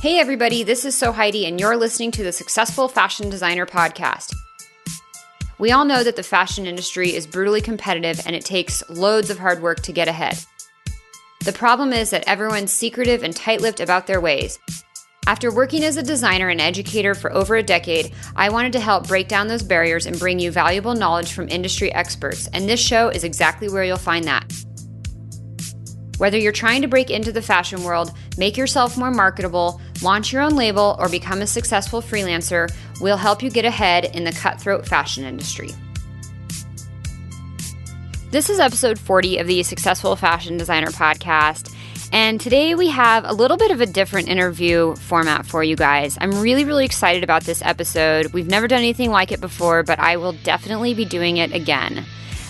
Hey everybody, this is Heidi, and you're listening to the Successful Fashion Designer Podcast. We all know that the fashion industry is brutally competitive and it takes loads of hard work to get ahead. The problem is that everyone's secretive and tight-lipped about their ways. After working as a designer and educator for over a decade, I wanted to help break down those barriers and bring you valuable knowledge from industry experts, and this show is exactly where you'll find that. Whether you're trying to break into the fashion world, make yourself more marketable, launch your own label, or become a successful freelancer, we'll help you get ahead in the cutthroat fashion industry. This is episode 40 of the Successful Fashion Designer Podcast, and today we have a little bit of a different interview format for you guys. I'm really excited about this episode. We've never done anything like it before, but I will definitely be doing it again.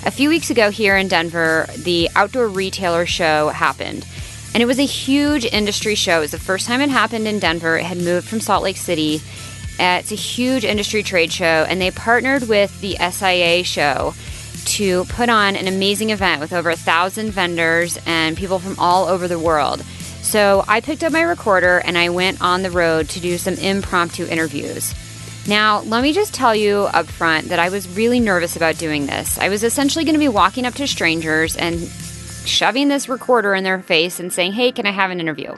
A few weeks ago here in Denver, the Outdoor Retailer Show happened, and it was a huge industry show. It was the first time it happened in Denver. It had moved from Salt Lake City. It's a huge industry trade show, and they partnered with the SIA show to put on an amazing event with over 1,000 vendors and people from all over the world. So I picked up my recorder and I went on the road to do some impromptu interviews. Now, let me just tell you up front that I was really nervous about doing this. I was essentially going to be walking up to strangers and shoving this recorder in their face and saying, hey, can I have an interview?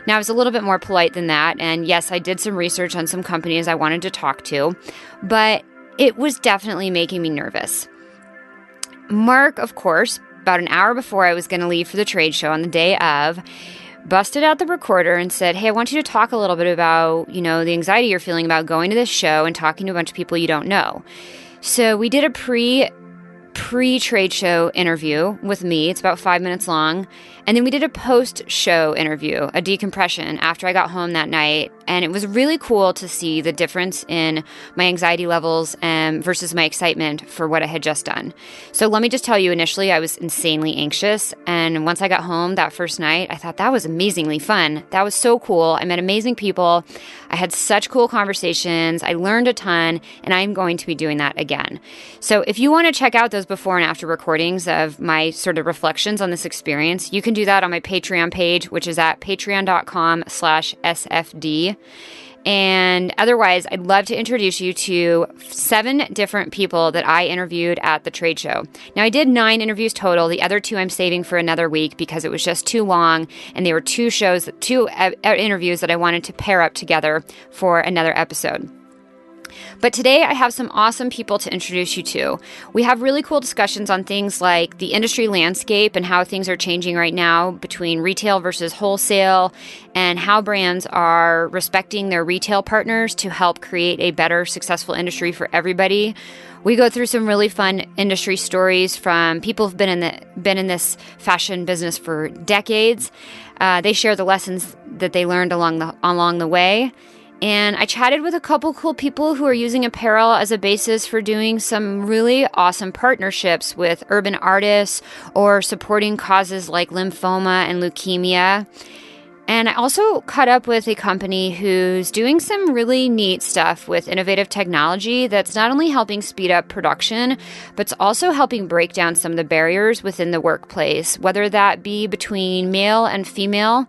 Now, I was a little bit more polite than that, and yes, I did some research on some companies I wanted to talk to, but it was definitely making me nervous. Mark, of course, about an hour before I was going to leave for the trade show on the day of, busted out the recorder and said, hey, I want you to talk a little bit about, the anxiety you're feeling about going to this show and talking to a bunch of people you don't know. So we did a pre-trade show interview with me. It's about 5 minutes long. And then we did a post-show interview, a decompression, after I got home that night. And it was really cool to see the difference in my anxiety levels versus my excitement for what I had just done. So let me just tell you, initially, I was insanely anxious. And once I got home that first night, I thought that was amazingly fun. That was so cool. I met amazing people. I had such cool conversations. I learned a ton, and I'm going to be doing that again. So if you want to check out those before and after recordings of my sort of reflections on this experience, you can do that on my Patreon page, which is at patreon.com/SFD. And otherwise, I'd love to introduce you to 7 different people that I interviewed at the trade show. Now, I did 9 interviews total. The other 2 I'm saving for another week because it was just too long, and they were 2 interviews that I wanted to pair up together for another episode. But today I have some awesome people to introduce you to. We have really cool discussions on things like the industry landscape and how things are changing right now between retail versus wholesale, and how brands are respecting their retail partners to help create a better, successful industry for everybody. We go through some really fun industry stories from people who've been in this fashion business for decades. They share the lessons that they learned along the way. And I chatted with a couple cool people who are using apparel as a basis for doing some really awesome partnerships with urban artists or supporting causes like lymphoma and leukemia. And I also caught up with a company who's doing some really neat stuff with innovative technology that's not only helping speed up production, but it's also helping break down some of the barriers within the workplace, whether that be between male and female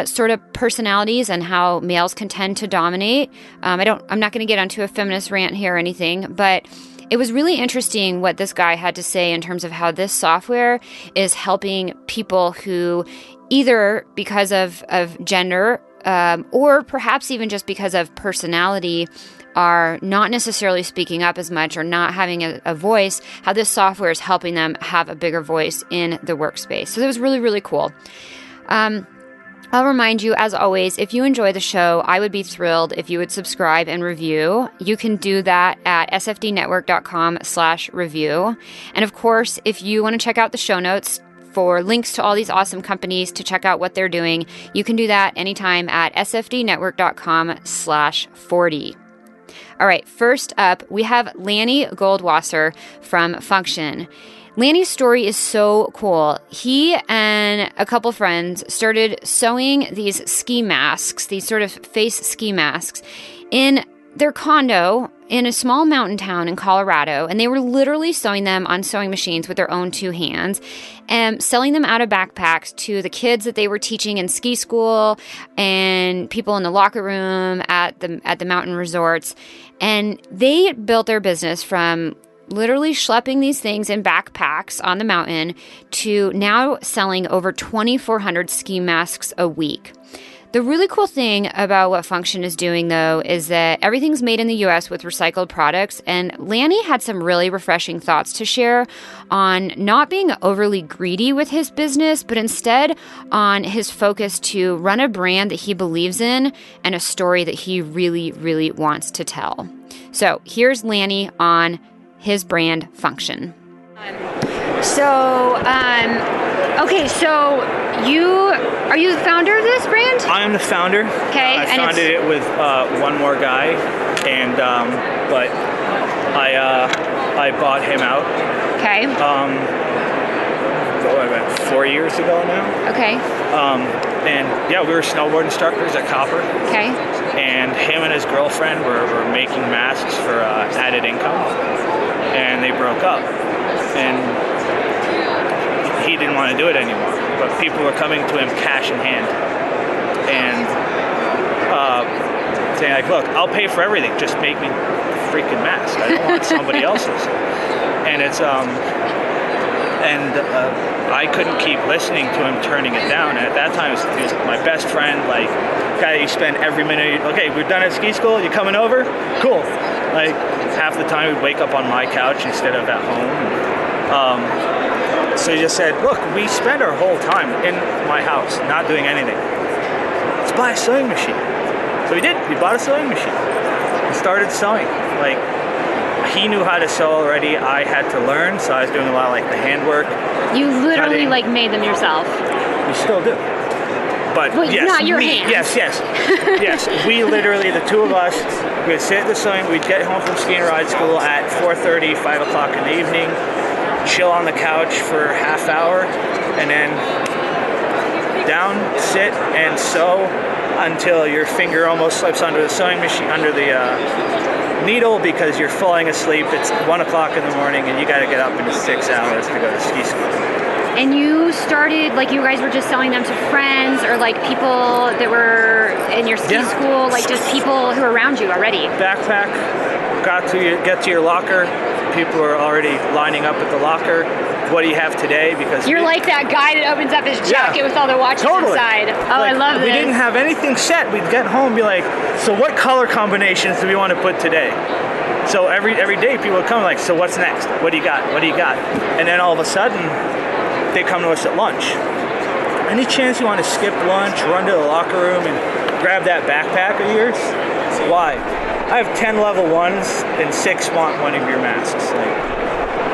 sort of personalities and how males can tend to dominate. I'm not going to get onto a feminist rant here or anything, but it was really interesting what this guy had to say in terms of how this software is helping people who either because of gender or perhaps even just because of personality are not necessarily speaking up as much or not having a voice, how this software is helping them have a bigger voice in the workspace. So that was really cool. I'll remind you, as always, if you enjoy the show, I would be thrilled if you would subscribe and review. You can do that at sfdnetwork.com/review. And of course, if you want to check out the show notes for links to all these awesome companies to check out what they're doing, you can do that anytime at sfdnetwork.com/40. All right, first up, we have Lanny Goldwasser from Phunkshun. Lanny's story is so cool. He and a couple friends started sewing these ski masks, these sort of face ski masks, in their condo in a small mountain town in Colorado, and they were literally sewing them on sewing machines with their own 2 hands and selling them out of backpacks to the kids that they were teaching in ski school and people in the locker room at the mountain resorts. And they built their business from literally schlepping these things in backpacks on the mountain to now selling over 2,400 ski masks a week. The really cool thing about what Phunkshun is doing, though, is that everything's made in the U.S. with recycled products, and Lanny had some really refreshing thoughts to share on not being overly greedy with his business, but instead on his focus to run a brand that he believes in and a story that he really, really wants to tell. So here's Lanny on his brand, Phunkshun. Okay, so are you the founder of this brand? I am the founder. Okay, I founded it with one more guy, and but I bought him out. Okay. About 4 years ago now. Okay. And yeah, we were snowboard instructors at Copper. Okay. And him and his girlfriend were making masks for added income, and they broke up. And he didn't want to do it anymore, but people were coming to him cash in hand and saying like, look, I'll pay for everything, just make me a freaking mask. I don't want somebody else's. And it's I couldn't keep listening to him turning it down. And at that time he was my best friend, like guy that you spend every minute. Okay, we're done at ski school, you coming over? Cool. Like half the time we'd wake up on my couch instead of at home. So he just said, look, we spend our whole time in my house not doing anything. Let's buy a sewing machine. So we did. We bought a sewing machine and started sewing. Like, he knew how to sew already. I had to learn, so I was doing a lot of like the handwork. You literally cutting. like made them yourself. We still do. But well, yes, not your hands. Yes. We literally, the two of us, we'd sit at the sewing, we'd get home from ski and ride school at 4:30, 5 o'clock in the evening, chill on the couch for a half hour, and then down, sit, and sew until your finger almost slips under the sewing machine, under the needle, because you're falling asleep. It's 1 o'clock in the morning, and you got to get up in 6 hours to go to ski school. And you started, like, you guys were just selling them to friends or like people that were in your ski school, like just people who were around you already? Backpack, get to your locker. People are already lining up at the locker. What do you have today? Because you're like that guy that opens up his jacket with all the watches inside. Oh, like, I love this. We didn't have anything set. We'd get home and be like, so what color combinations do we want to put today? So every day people would come like, so what's next? What do you got? What do you got? And then all of a sudden, they come to us at lunch. Any chance you want to skip lunch, run to the locker room and grab that backpack of yours? Why? I have 10 level 1s and 6 want one of your masks. Like,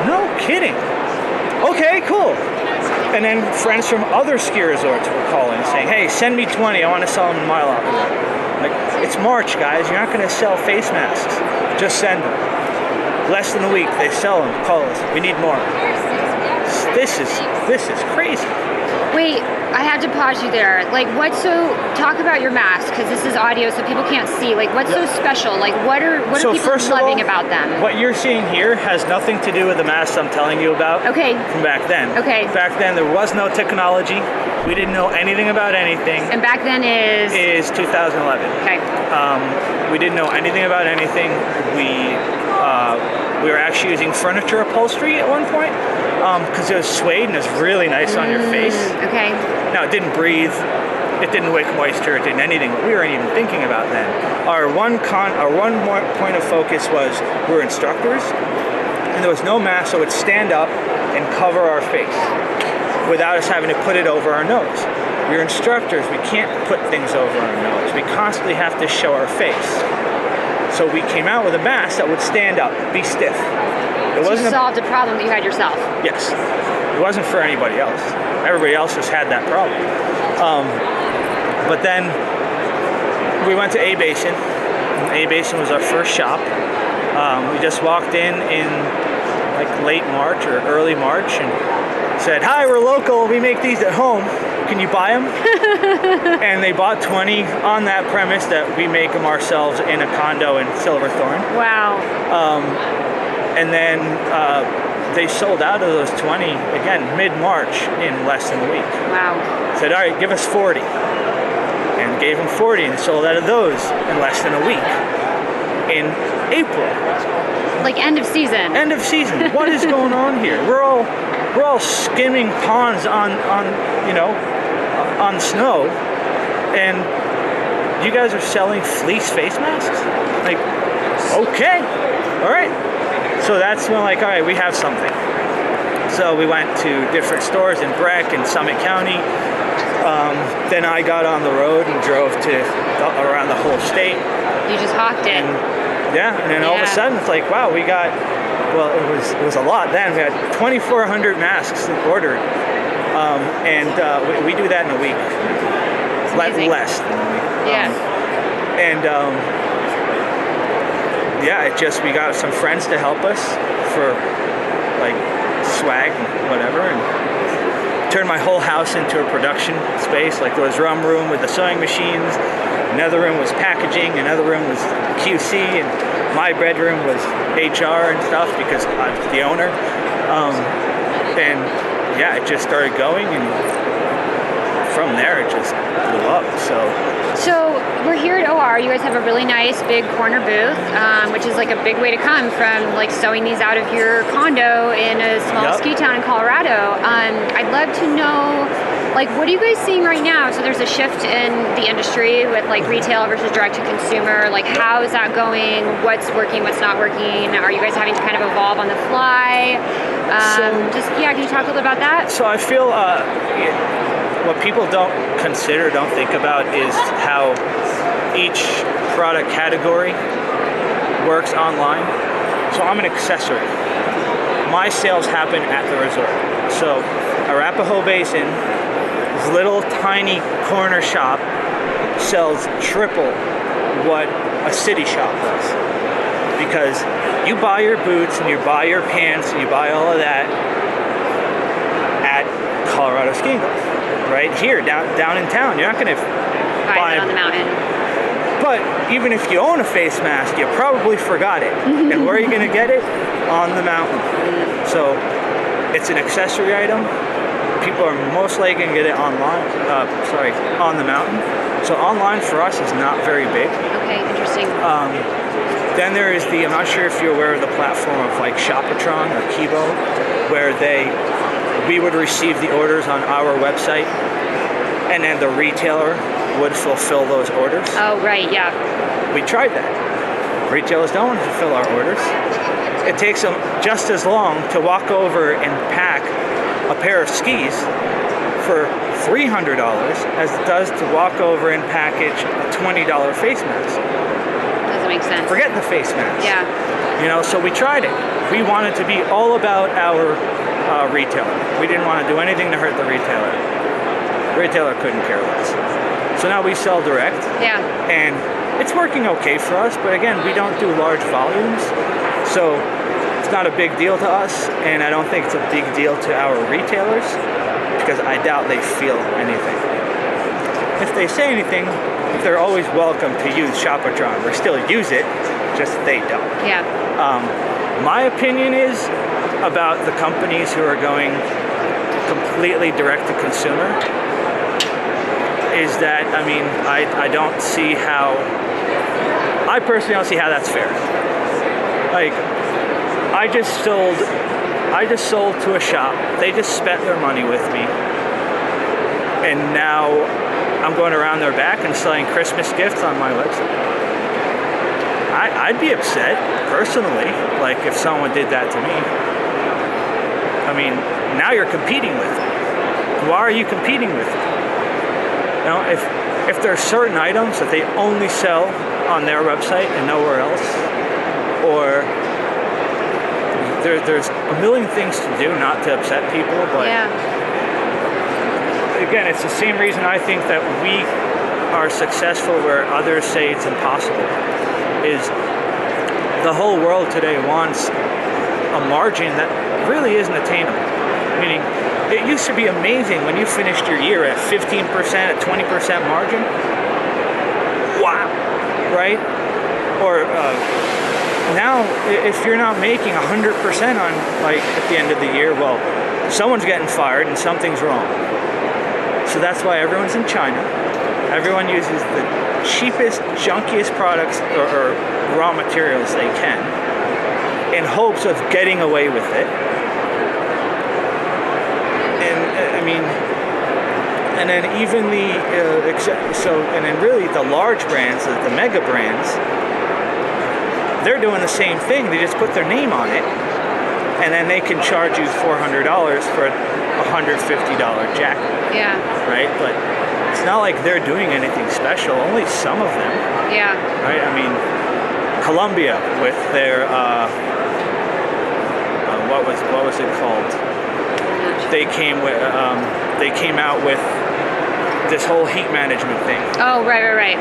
no kidding. Okay, cool. And then friends from other ski resorts were calling saying, hey, send me 20, I want to sell them in my locker. Like, it's March, guys, you're not going to sell face masks. Just send them. Less than a week, they sell them, call us, we need more. This is crazy. Wait, I had to pause you there. Like, talk about your mask, because this is audio, so people can't see. Like, what's so special? Like, what are people loving about them? What you're seeing here has nothing to do with the masks I'm telling you about. Okay. From back then. Okay. Back then, there was no technology. We didn't know anything about anything. And back then is 2011. Okay. We didn't know anything about anything. We were actually using furniture upholstery at one point because it was suede and it was really nice on your face. Okay. Now, it didn't breathe. It didn't wick moisture. It didn't anything. We weren't even thinking about then. Our one more point of focus was we're instructors, and there was no mask, so it would stand up and cover our face without us having to put it over our nose. We're instructors. We can't put things over our nose. We constantly have to show our face. So we came out with a mask that would stand up, be stiff. You solved a problem that you had yourself. Yes. It wasn't for anybody else. Everybody else just had that problem. But then we went to A-Basin. A-Basin was our first shop. We just walked in like late March or early March and said, hi, we're local, we make these at home. can you buy them? And they bought 20 on that premise that we make them ourselves in a condo in Silverthorne. Wow. And then they sold out of those 20, again, mid-March in less than a week. Wow. Said, all right, give us 40. And gave them 40 and sold out of those in less than a week. In April. Like end of season. End of season. What is going on here? We're all skimming ponds on snow, and you guys are selling fleece face masks? Like, okay, all right. So that's when, like, all right, we have something. So we went to different stores in Breck and Summit County. Then I got on the road and drove around the whole state. You just hawked it. And then all of a sudden it's like, wow, we got, well, it was a lot then. We had 2,400 masks ordered. We do that in a week. Less than a week. Yeah. We got some friends to help us for like swag and whatever, and turned my whole house into a production space. Like, there was one room with the sewing machines, another room was packaging, another room was QC, and my bedroom was HR and stuff because I was the owner. It just started going, and from there it just blew up. So we're here at OR. You guys have a really nice big corner booth, which is like a big way to come from like sewing these out of your condo in a small ski town in Colorado. I'd love to know, like, what are you guys seeing right now? So there's a shift in the industry with like retail versus direct to consumer. Like, how is that going? What's working? What's not working? Are you guys having to kind of evolve on the fly? Can you talk a little about that? So I feel what people don't think about is how each product category works online. So I'm an accessory. My sales happen at the resort. So Arapahoe Basin, this little tiny corner shop, sells triple what a city shop does. Because you buy your boots and you buy your pants and you buy all of that at Colorado Skiing Golf. Right here, down in town. You're not going to buy it on the mountain. But even if you own a face mask, you probably forgot it. And where are you going to get it? On the mountain. So it's an accessory item. People are most likely going to get it online. On the mountain. So online for us is not very big. Okay, interesting. Then there is I'm not sure if you're aware of the platform of like Shopatron or Kibo, where we would receive the orders on our website, and then the retailer would fulfill those orders. Oh, right, yeah. We tried that. Retailers don't want to fulfill our orders. It takes them just as long to walk over and pack a pair of skis for $300 as it does to walk over and package a $20 face mask. Doesn't make sense. Forget the face mask. Yeah. So we tried it. We wanted to be all about our retailer. We didn't want to do anything to hurt the retailer. The retailer couldn't care less. So now we sell direct. Yeah. And it's working okay for us, but again, we don't do large volumes. So it's not a big deal to us, and I don't think it's a big deal to our retailers because I doubt they feel anything. If they say anything, they're always welcome to use Shopatron or still use it, just they don't. Yeah. My opinion is about the companies who are going completely direct to consumer is that, I don't see how, I personally don't see how that's fair. Like, I just sold to a shop. They just spent their money with me. And now I'm going around their back and selling Christmas gifts on my website. I'd be upset, personally, like if someone did that to me. Now you're competing with them. Why are you competing with them? If there are certain items that they only sell on their website and nowhere else, or there's a million things to do not to upset people, but again, it's the same reason I think that we are successful where others say it's impossible, is the whole world today wants a margin that really isn't attainable. Meaning, It used to be amazing when you finished your year at 15%, at 20% margin. Wow, right? Or now, if you're not making 100% on like at the end of the year, well, someone's getting fired and something's wrong. So that's why everyone's in China. Everyone uses the cheapest, junkiest products or raw materials they can in hopes of getting away with it. And then even and then really the large brands, the mega brands, they're doing the same thing. They just put their name on it, and then they can charge you $400 for a $150 jacket. Yeah. Right? But it's not like they're doing anything special. Only some of them. Yeah. Right? I mean, Columbia with their what was it called? They came out with this whole heat management thing. Oh, right.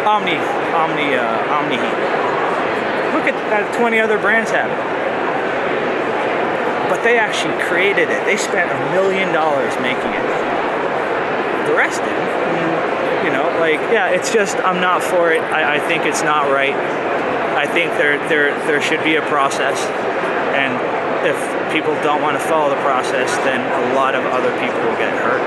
Omni Heat. Look at that, 20 other brands have it. But they actually created it. They spent $1 million making it. The rest didn't. It's just, I'm not for it. I think it's not right. I think there should be a process, and if people don't want to follow the process, then a lot of other people will get hurt.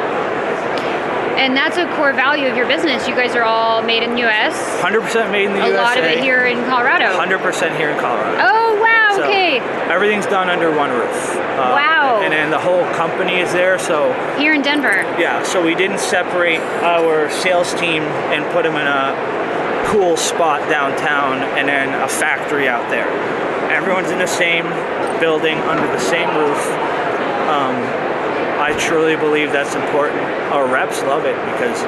And that's a core value of your business. You guys are all made in the U.S. 100% made in the USA. A lot of it here in Colorado. 100% here in Colorado. Oh, wow, so okay. Everything's done under one roof. Wow. And then the whole company is there, so... Here in Denver. Yeah, so we didn't separate our sales team and put them in a cool spot downtown and then a factory out there. Everyone's in the same building under the same roof. I truly believe that's important. Our reps love it because,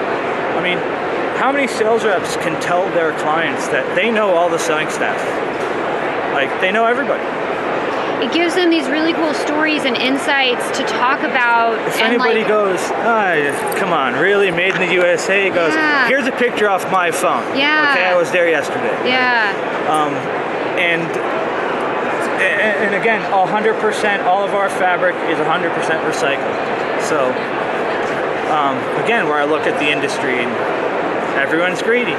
how many sales reps can tell their clients that they know all the selling staff? Like, they know everybody. It gives them these really cool stories and insights to talk about. If anybody goes, come on, really, made in the USA? It goes, here's a picture off my phone. Yeah. Okay, I was there yesterday. Yeah. And again, 100%, all of our fabric is 100% recycled. So, again, where I look at the industry, and everyone's greedy.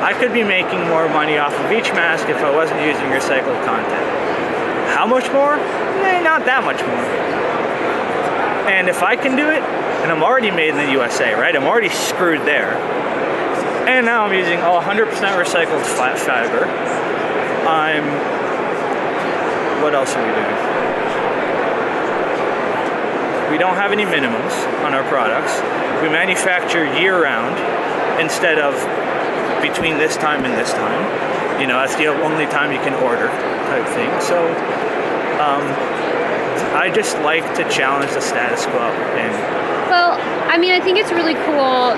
I could be making more money off of each mask if I wasn't using recycled content. How much more? Not that much more. And if I can do it, and I'm already made in the USA, right? I'm already screwed there. And now I'm using all 100% recycled flat fiber. What else are we doing? We don't have any minimums on our products. We manufacture year-round instead of between this time and this time. That's the only time you can order type thing. So I just like to challenge the status quo. Well, I think it's really cool.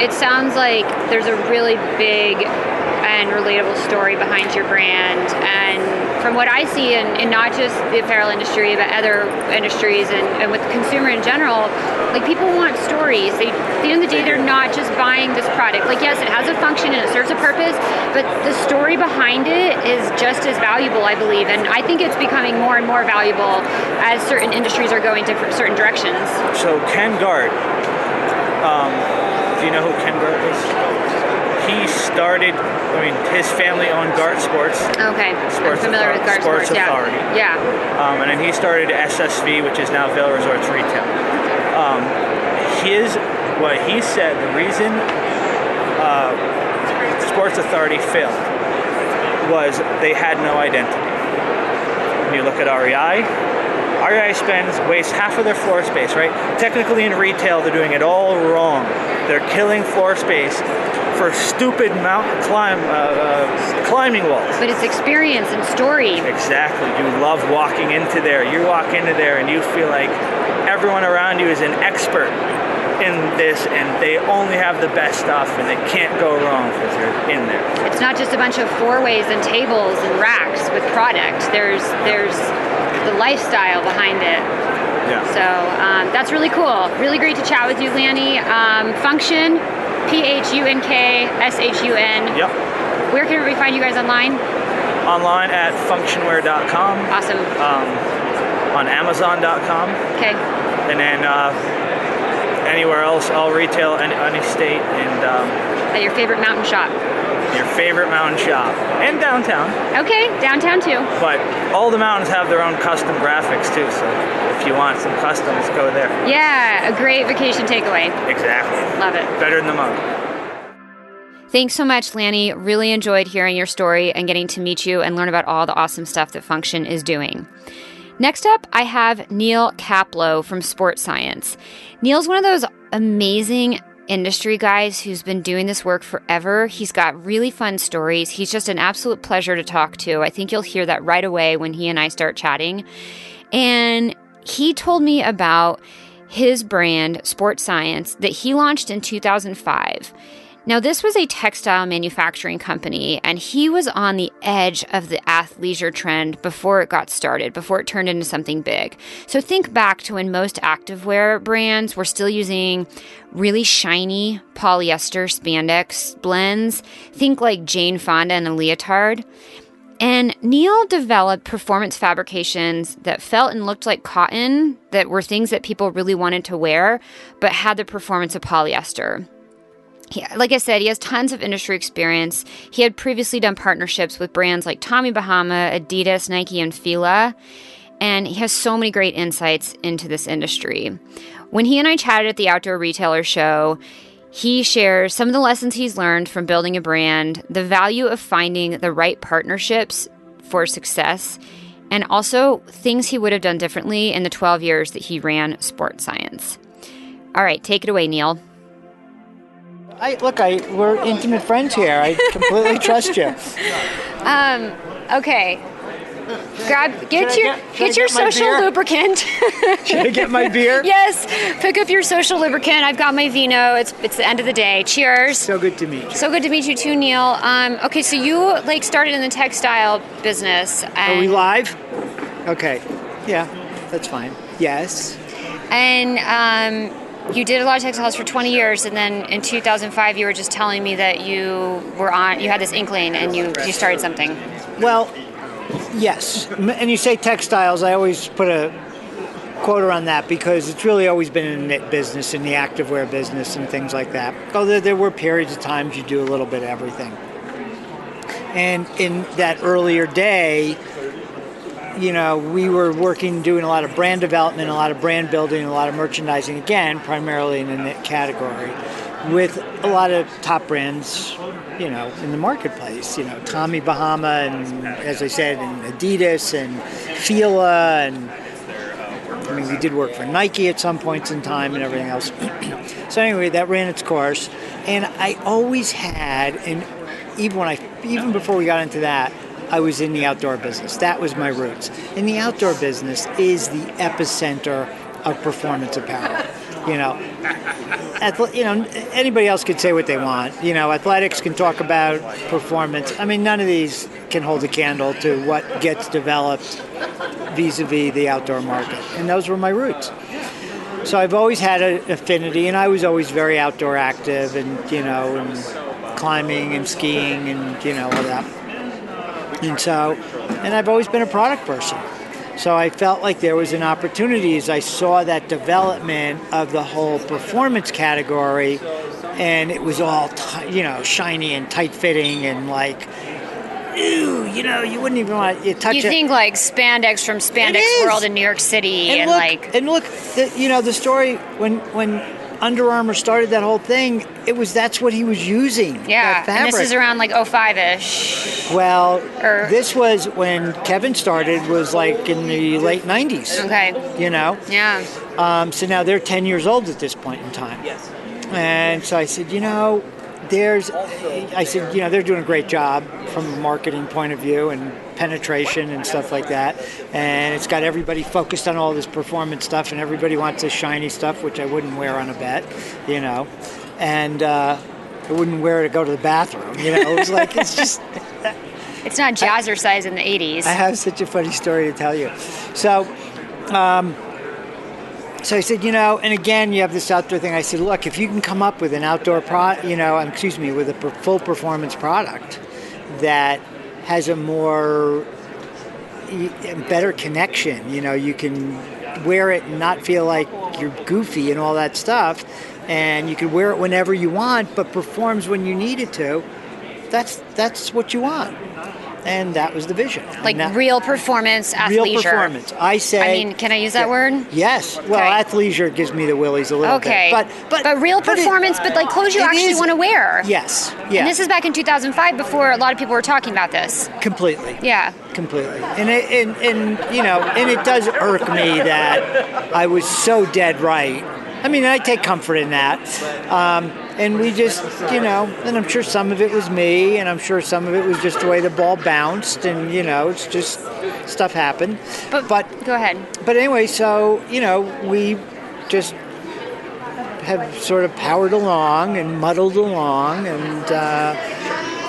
It sounds like there's a really big and relatable story behind your brand, and from what I see in not just the apparel industry but other industries and with the consumer in general, like, people want stories. At the end of the day, they're not just buying this product. Like, yes, it has a function and it serves a purpose, but the story behind it is just as valuable, I believe, and I think it's becoming more and more valuable as certain industries are going different certain directions. So Ken Gart, do you know who Ken Gart is? He started, his family owned Gart Sports. Okay, I'm familiar with Gart Sports Authority. Yeah. And then he started SSV, which is now Vail Resorts Retail. What he said, the reason Sports Authority failed was they had no identity. When you look at REI wastes half of their floor space, right? Technically in retail, they're doing it all wrong. They're killing floor space for stupid climbing walls. But it's experience and story. Exactly. You love walking into there. You walk into there and you feel like everyone around you is an expert in this, and they only have the best stuff, and they can't go wrong because they're in there. It's not just a bunch of four-ways and tables and racks with product. There's the lifestyle behind it. Yeah. So that's really cool. Really great to chat with you, Lanny. Phunkshun, Phunkshun. Yep. Where can we find you guys online? Online at phunkshunwear.com. Awesome. On Amazon.com. Okay. And then anywhere else, all retail, any state, and At your favorite mountain shop. your favorite mountain shop. And downtown. Okay, downtown too. But all the mountains have their own custom graphics too, so if you want some customs, go there. Yeah, a great vacation takeaway. Exactly. Love it. Better than the mug. Thanks so much, Lanny. Really enjoyed hearing your story and getting to meet you and learn about all the awesome stuff that Phunkshun is doing. Next up, I have Neal Caplowe from Sports Science. Neal's one of those amazing industry guys who's been doing this work forever. He's got really fun stories. He's just an absolute pleasure to talk to. I think you'll hear that right away when he and I start chatting. And he told me about his brand, Sports Science, that he launched in 2005. Now, this was a textile manufacturing company, and he was on the edge of the athleisure trend before it got started, before it turned into something big. So think back to when most activewear brands were still using really shiny polyester spandex blends. Think like Jane Fonda and a leotard. And Neal developed performance fabrications that felt and looked like cotton, that were things that people really wanted to wear, but had the performance of polyester. Like I said, he has tons of industry experience. He had previously done partnerships with brands like Tommy Bahama, Adidas, Nike, and Fila. And he has so many great insights into this industry. When he and I chatted at the Outdoor Retailer Show, he shares some of the lessons he's learned from building a brand, the value of finding the right partnerships for success, and also things he would have done differently in the 12 years that he ran Sports Science. All right, take it away, Neal. We're intimate friends here. I completely trust you. Okay. Get your social lubricant. Should I get my beer? Yes. Pick up your social lubricant. I've got my vino. It's the end of the day. Cheers. So good to meet you. So good to meet you too, Neal. Okay, so you started in the textile business. Are we live? Okay. Yeah, that's fine. Yes. And you did a lot of textiles for 20 years, and then in 2005 you were just telling me that you had this inkling and you started something. Well, yes. And you say textiles, I always put a quote around that because it's really always been in the knit business, in the activewear business and things like that. Although there were periods of times you do a little bit of everything. And in that earlier day, we were doing a lot of brand development, a lot of brand building, a lot of merchandising, again, primarily in the knit category, with a lot of top brands, in the marketplace. Tommy Bahama, and as I said, and Adidas, and Fila, and we did work for Nike at some points in time and everything else. So anyway, that ran its course, and I always had, and even before we got into that, I was in the outdoor business. That was my roots. And the outdoor business is the epicenter of performance apparel. Anybody else could say what they want. Athletics can talk about performance. None of these can hold a candle to what gets developed vis-a-vis the outdoor market. And those were my roots. So I've always had an affinity, and I was always very outdoor active, and climbing and skiing and all that. And I've always been a product person. So I felt like there was an opportunity as I saw that development of the whole performance category, and it was all, shiny and tight-fitting and you wouldn't even want to touch it. You think like spandex from Spandex World in New York City. And look, the story when Under Armour started that whole thing, that's what he was using. Yeah, that fabric. And this is around 05-ish. Well, this was when Kevin started, was in the late 90s. Okay. Yeah. So now they're 10 years old at this point in time. And so I said, they're doing a great job from a marketing point of view and penetration and stuff like that. And it's got everybody focused on all this performance stuff, and everybody wants this shiny stuff, which I wouldn't wear on a bet, and I wouldn't wear it to go to the bathroom. It was it's just... It's not jazzercise in the 80s. I have such a funny story to tell you. So I said, and again, you have this outdoor thing. I said, look, if you can come up with an outdoor with a full performance product that has a better connection, you can wear it and not feel like you're goofy and all that stuff, and you could wear it whenever you want, but performs when you need it to, that's what you want. And that was the vision. Like real performance, athleisure. Real performance. I say. I mean, can I use that word? Yes. Well, athleisure gives me the willies a little bit. But real performance, but like clothes you actually want to wear. Yes. Yeah. And this is back in 2005 before a lot of people were talking about this. Completely. Yeah. Completely. And it does irk me that I was so dead right. I mean, I take comfort in that. And we just, and I'm sure some of it was me, and I'm sure some of it was just the way the ball bounced, and, it's just stuff happened. But go ahead. But anyway, so, we just have sort of powered along and muddled along, and,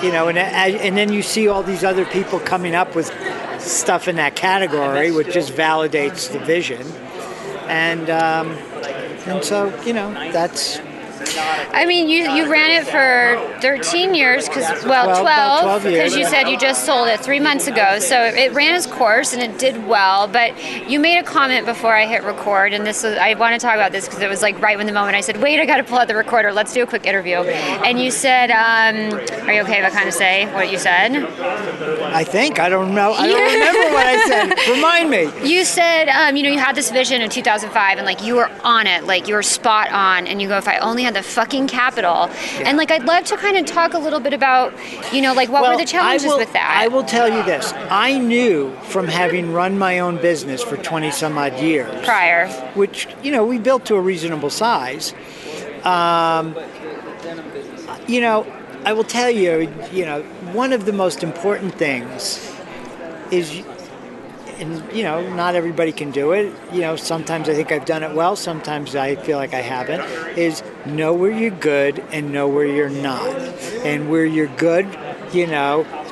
and then you see all these other people coming up with stuff in that category, which just validates the vision. And so, that's... I mean, you ran it for 13 years, 12 because you said you just sold it 3 months ago. So it ran its course and it did well. But you made a comment before I hit record, and I want to talk about this because it was like right when the moment I said, wait, I got to pull out the recorder. Let's do a quick interview. And you said, are you okay if I kind of say what you said? I think. I don't know. I don't remember what I said. Remind me. You said, you had this vision in 2005 and like you were on it, like you were spot on. And you go, if I only had the fucking capital. Yeah. And like I'd love to kind of talk a little bit about, what were the challenges with that? I will tell you this. I knew from having run my own business for 20 some odd years. Prior. Which, we built to a reasonable size. I will tell you, one of the most important things is, and not everybody can do it. Sometimes I think I've done it well. Sometimes I feel like I haven't. Is know where you're good and know where you're not. And where you're good,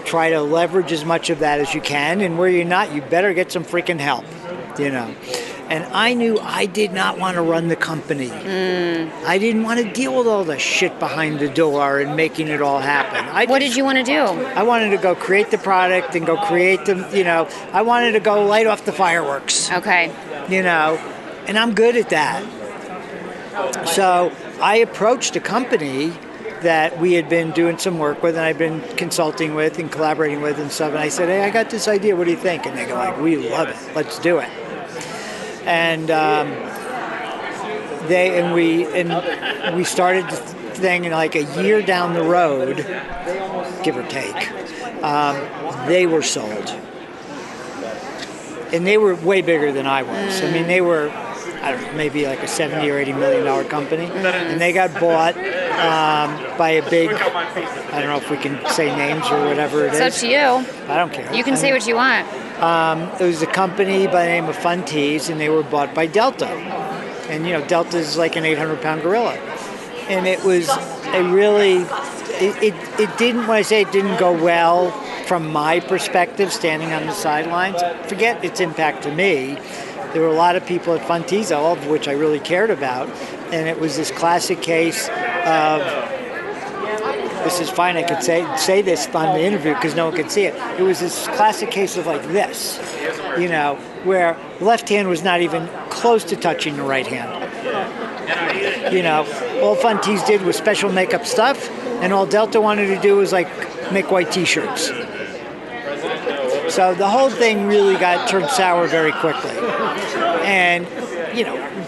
try to leverage as much of that as you can. And where you're not, you better get some freaking help. And I knew I did not want to run the company. I didn't want to deal with all the shit behind the door and making it all happen. What did you want to do? I wanted to go create the product and go create them, I wanted to go light off the fireworks. Okay. And I'm good at that. So I approached a company that we had been doing some work with and I've been consulting with and collaborating with and stuff. And I said, hey, I got this idea. What do you think? And they go like, we love it. Let's do it. And we started the thing, and like a year down the road, give or take, they were sold, and they were way bigger than I was. I mean, they were, I don't know, maybe like a $70 or $80 million company, and they got bought by a big, I don't know if we can say names or whatever it is. It's up to you. I don't care. You can say what you want. It was a company by the name of Funtees, and they were bought by Delta. And, Delta is like an 800-pound gorilla. And it was a really, it didn't, when I say it didn't go well from my perspective, standing on the sidelines, forget its impact to me. There were a lot of people at Funtees, all of which I really cared about. And it was this classic case of, this is fine, I could say this on the interview because no one could see it. It was this classic case of like this, where the left hand was not even close to touching the right hand. All Funtees did was special makeup stuff, and all Delta wanted to do was like make white t-shirts. So the whole thing really turned sour very quickly. And,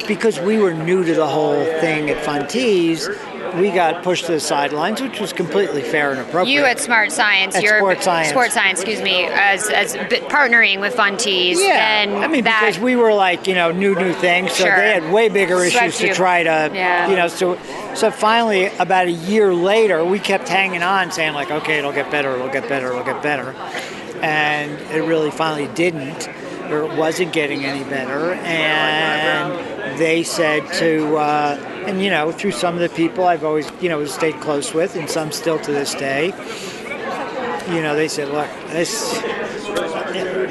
because we were new to the whole thing at Funtees, we got pushed to the sidelines, which was completely fair and appropriate. You at Smart Science, Sport Science, as partnering with Funtees. Yeah, because we were like, new things, so they had way bigger issues to try to, So finally, about a year later, we kept hanging on, saying like, okay, it'll get better, and it really finally didn't, or it wasn't getting any better, and they said to. And, through some of the people I've always, stayed close with, and some still to this day, they said, look,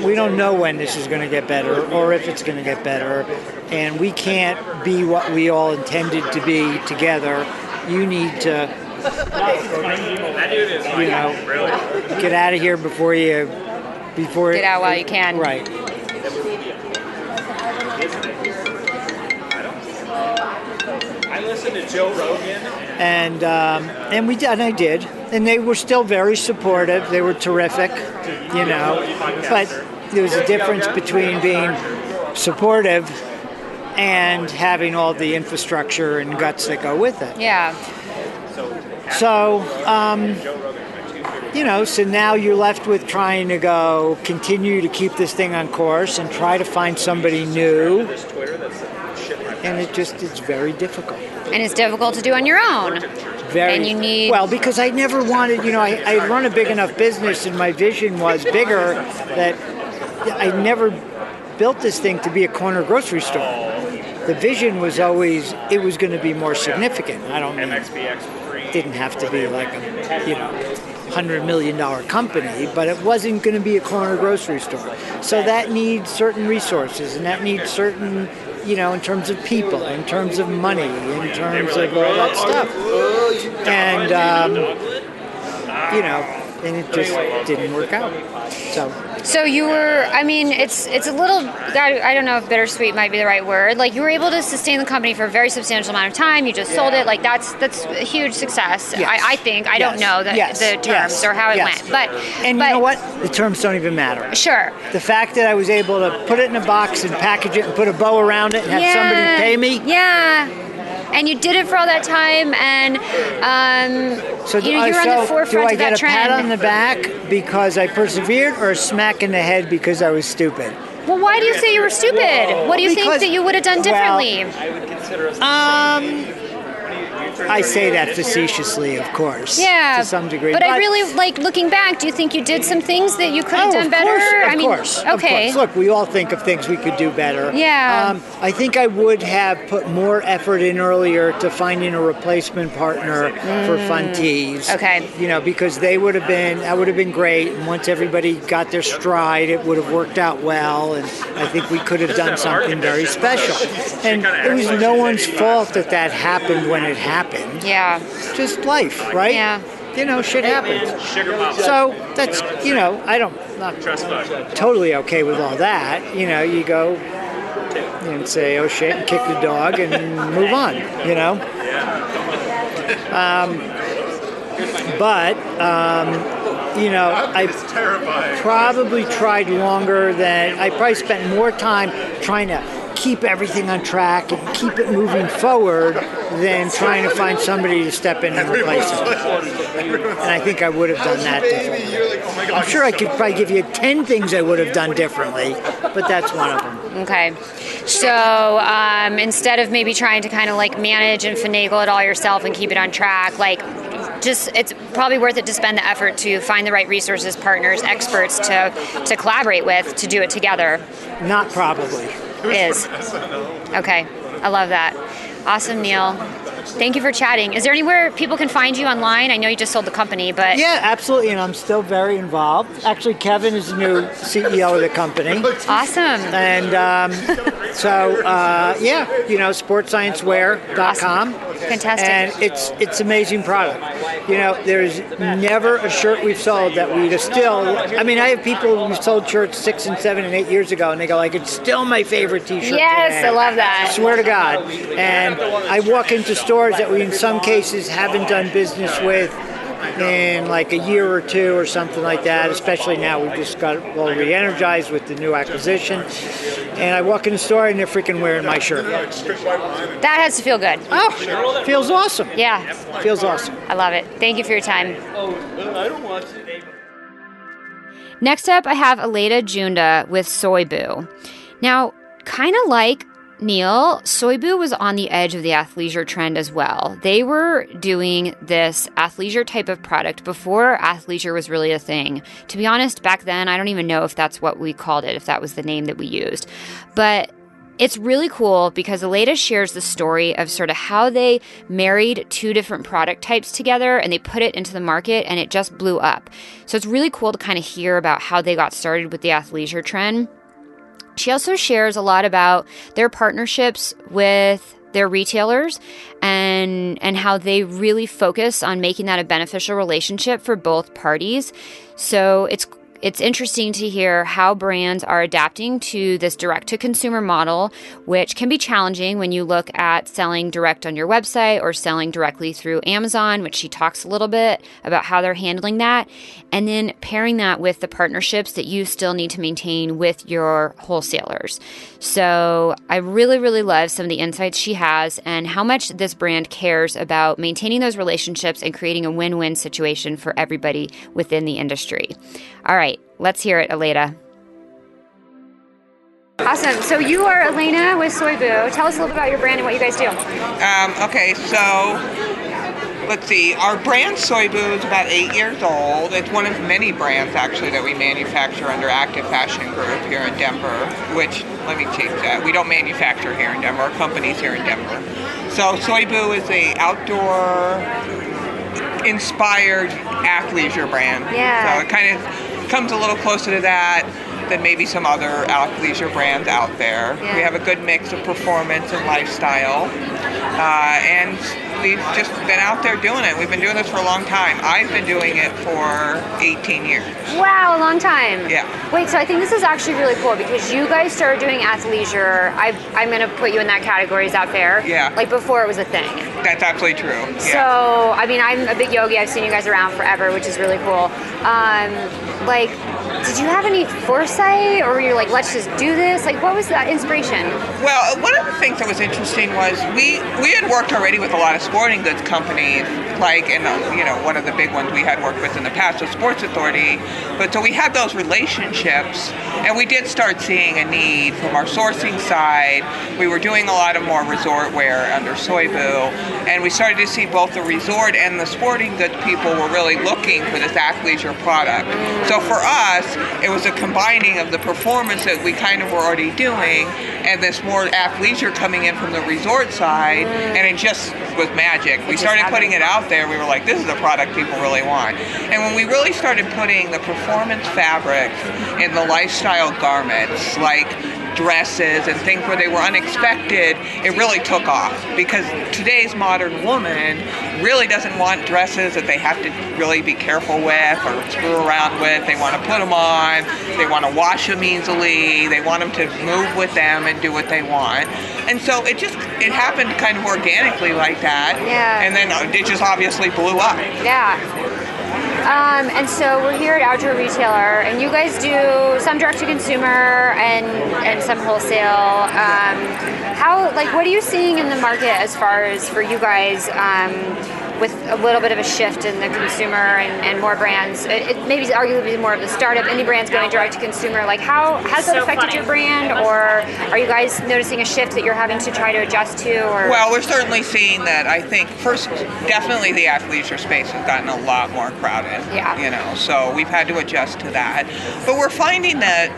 we don't know when this is going to get better or if it's going to get better, and we can't be what we all intended to be together. You need to, get out of here before get out while you can. Right. And we did, and I did, and they were still very supportive. They were terrific, you know. But there was a difference between being supportive and having all the infrastructure and guts that go with it. Yeah. So, you know, so now you're left with trying to continue to keep this thing on course and try to find somebody new. And it's very difficult. And it's difficult to do on your own. Very. And you need... Well, because I never wanted, you know, I run a big enough business and my vision was bigger that I never built this thing to be a corner grocery store. The vision was always, it was going to be more significant. I don't mean, it didn't have to be like a, you know, $100 million company, but it wasn't going to be a corner grocery store. So that needs certain resources, and that needs certain, you know, in terms of people, in terms of money, in terms of all that stuff. And, you know, and it just didn't work out. So you were, I mean, it's a little, I don't know if bittersweet might be the right word. Like, you were able to sustain the company for a very substantial amount of time. You just sold it. Like, that's a huge success. Yes. I think. I don't know the terms or how it went. But you know what? The terms don't even matter. Sure. The fact that I was able to put it in a box and package it and put a bow around it and have somebody pay me. Yeah. And you did it for all that time, and so you were on the forefront of that trend. Do I get a pat on the back because I persevered, or a smack in the head because I was stupid? Well, why do you say you were stupid? What do you think that you would have done differently? I say that facetiously, of course. Yeah, to some degree. But I really, like, looking back, do you think you did some things that you could have done better? Of course. Okay. Look, we all think of things we could do better. Yeah. I think I would have put more effort in earlier to finding a replacement partner for Fun Tees. Okay. You know, because that would have been great. And once everybody got their stride, it would have worked out well. And I think we could have done something very special. And it was no one's fault that happened when it happened. Yeah. Just life, right? Yeah. You know, shit happens. So that's, you know, not totally okay with all that. You know, you go and say, oh shit, and kick the dog and move on, you know? You know, I probably tried longer than, I probably spent more time trying to keep everything on track and keep it moving forward than trying to find somebody to step in and replace it. And I think I would have done that differently. I'm sure I could probably give you 10 things I would have done differently, but that's one of them. Okay. So instead of maybe trying to kind of like manage and finagle it all yourself and keep it on track, like, just, it's probably worth it to spend the effort to find the right resources, partners, experts to collaborate with to do it together. Not probably. Is. Okay. I love that. Awesome, Neal. Thank you for chatting. Is there anywhere people can find you online? I know you just sold the company, but... Yeah, absolutely, and I'm still very involved. Actually, Kevin is the new CEO of the company. Awesome. And yeah, you know, sportsciencewear.com. Awesome. Fantastic. And it's amazing product. You know, there's never a shirt we've sold that we'd have still... I mean, I have people who sold shirts 6 and 7 and 8 years ago, and they go like, it's still my favorite T-shirt Yes, today. I love that. I swear to God. And I walk into stores that we, in some cases, haven't done business with in like a year or two or something like that, especially now we just got all re-energized with the new acquisition. And I walk in the store and they're freaking wearing my shirt. That has to feel good. Oh, feels awesome. Yeah. Feels awesome. I love it. Thank you for your time. Next up, I have Aleida Junda with Soybu. Now, kind of like Neal, Soybu was on the edge of the athleisure trend as well. They were doing this athleisure type of product before athleisure was really a thing. To be honest, back then, I don't even know if that's what we called it, if that was the name that we used. But it's really cool because Aleida shares the story of sort of how they married two different product types together and they put it into the market and it just blew up. So it's really cool to kind of hear about how they got started with the athleisure trend. She also shares a lot about their partnerships with their retailers and how they really focus on making that a beneficial relationship for both parties. So it's interesting to hear how brands are adapting to this direct-to-consumer model, which can be challenging when you look at selling direct on your website or selling directly through Amazon, which she talks a little bit about how they're handling that, and then pairing that with the partnerships that you still need to maintain with your wholesalers. So I really, really love some of the insights she has and how much this brand cares about maintaining those relationships and creating a win-win situation for everybody within the industry. All right, let's hear it, Aleida. Awesome. So you are Elena with Soybu. Tell us a little bit about your brand and what you guys do. Okay, so let's see. Our brand Soybu is about 8 years old. It's one of many brands actually that we manufacture under Active Fashion Group here in Denver, which, let me change that. We don't manufacture here in Denver. Our company's here in Denver. So Soybu is a outdoor inspired athleisure brand. Yeah. So it kind of comes a little closer to that than maybe some other athleisure brands out there. Yeah. We have a good mix of performance and lifestyle. And we've just been out there doing it. We've been doing this for a long time. I've been doing it for 18 years. Wow, a long time. Yeah. Wait, so I think this is actually really cool because you guys started doing athleisure. I'm going to put you in that category. Is that fair? Yeah. Like before it was a thing. That's absolutely true. Yeah. So, I mean, I'm a big yogi. I've seen you guys around forever, which is really cool. Like, did you have any foresight or were you like, let's just do this? Like, what was that inspiration? Well, one of the things that was interesting was we had worked already with a lot of sporting goods companies, like, and one of the big ones we had worked with in the past was Sports Authority. But so we had those relationships, and we did start seeing a need from our sourcing side. We were doing a lot of more resort wear under Soybu, and we started to see both the resort and the sporting goods people were really looking for this athleisure product. So for us, it was a combining of the performance that we kind of were already doing and this more athleisure coming in from the resort side, and it just was magic. We started putting it out there. We were like, this is a product people really want. And when we really started putting the performance fabrics in the lifestyle garments, like dresses and things where they were unexpected, it really took off because today's modern woman really doesn't want dresses that they have to really be careful with or screw around with. They want to put them on, they want to wash them easily, they want them to move with them and do what they want. And so it happened kind of organically like that. Yeah. And then it just obviously blew up. Yeah. And so we're here at Outdoor Retailer, and you guys do some direct-to-consumer and some wholesale. What are you seeing in the market as far as for you guys with a little bit of a shift in the consumer and more brands? It maybe arguably more of the startup indie brands going direct-to-consumer. Like, how has that affected your brand, or are you guys noticing a shift that you're having to try to adjust to? Or? Well, we're certainly seeing that. I think first, definitely the athleisure space has gotten a lot more crowded. Yeah. So we've had to adjust to that. But we're finding that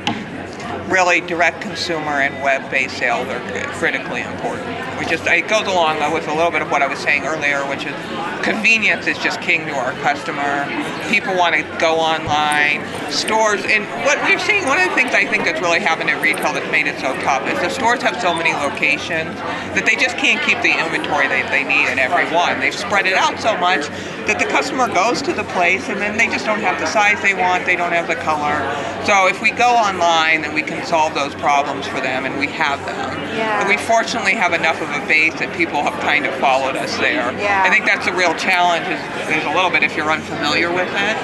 really direct consumer and web-based sales are critically important. It goes along with a little bit of what I was saying earlier, which is convenience is just king to our customer. People want to go online. Stores, and what we're seeing, one of the things I think that's really happened at retail that's made it so tough is the stores have so many locations that they just can't keep the inventory that they need in every one. They've spread it out so much that the customer goes to the place and then they just don't have the size they want, they don't have the color. So if we go online, then we can solve those problems for them, and we have them. Yeah. And we fortunately have enough of a base that people have kind of followed us there. Yeah. I think that's the real challenge is a little bit if you're unfamiliar with it.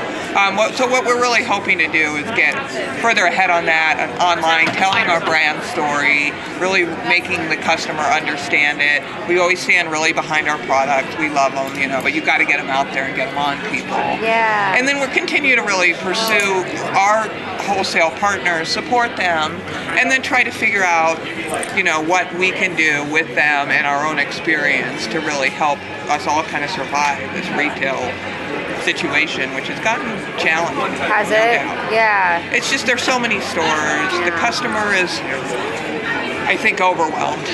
So what we're really hoping to do is get further ahead on that and online, telling our brand story, really making the customer understand it. We always stand really behind our products. We love them, but you got to get them out there and get them on people. Yeah. And then we'll continue to really pursue our wholesale partners, support them, and then try to figure out, what we can do with them and our own experience to really help us all kind of survive this retail situation, which has gotten challenging. Has it? Yeah. It's just there's so many stores. The customer is, I think, overwhelmed.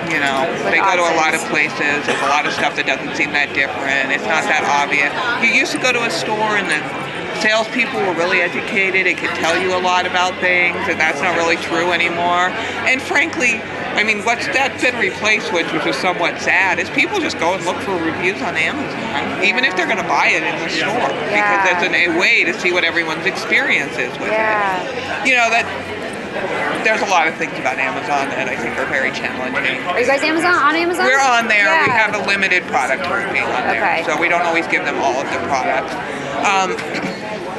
They go to a lot of places. There's a lot of stuff that doesn't seem that different. It's not that obvious. You used to go to a store and the salespeople were really educated. It could tell you a lot about things, and that's not really true anymore. And frankly, I mean, what's that been replaced with, which is somewhat sad, is people just go and look for reviews on Amazon, even if they're going to buy it in the store, because that's a way to see what everyone's experience is with it. You know, that there's a lot of things about Amazon that I think are very challenging. Are you guys on Amazon? We're on there. We have a limited product grouping on there, so we don't always give them all of the products.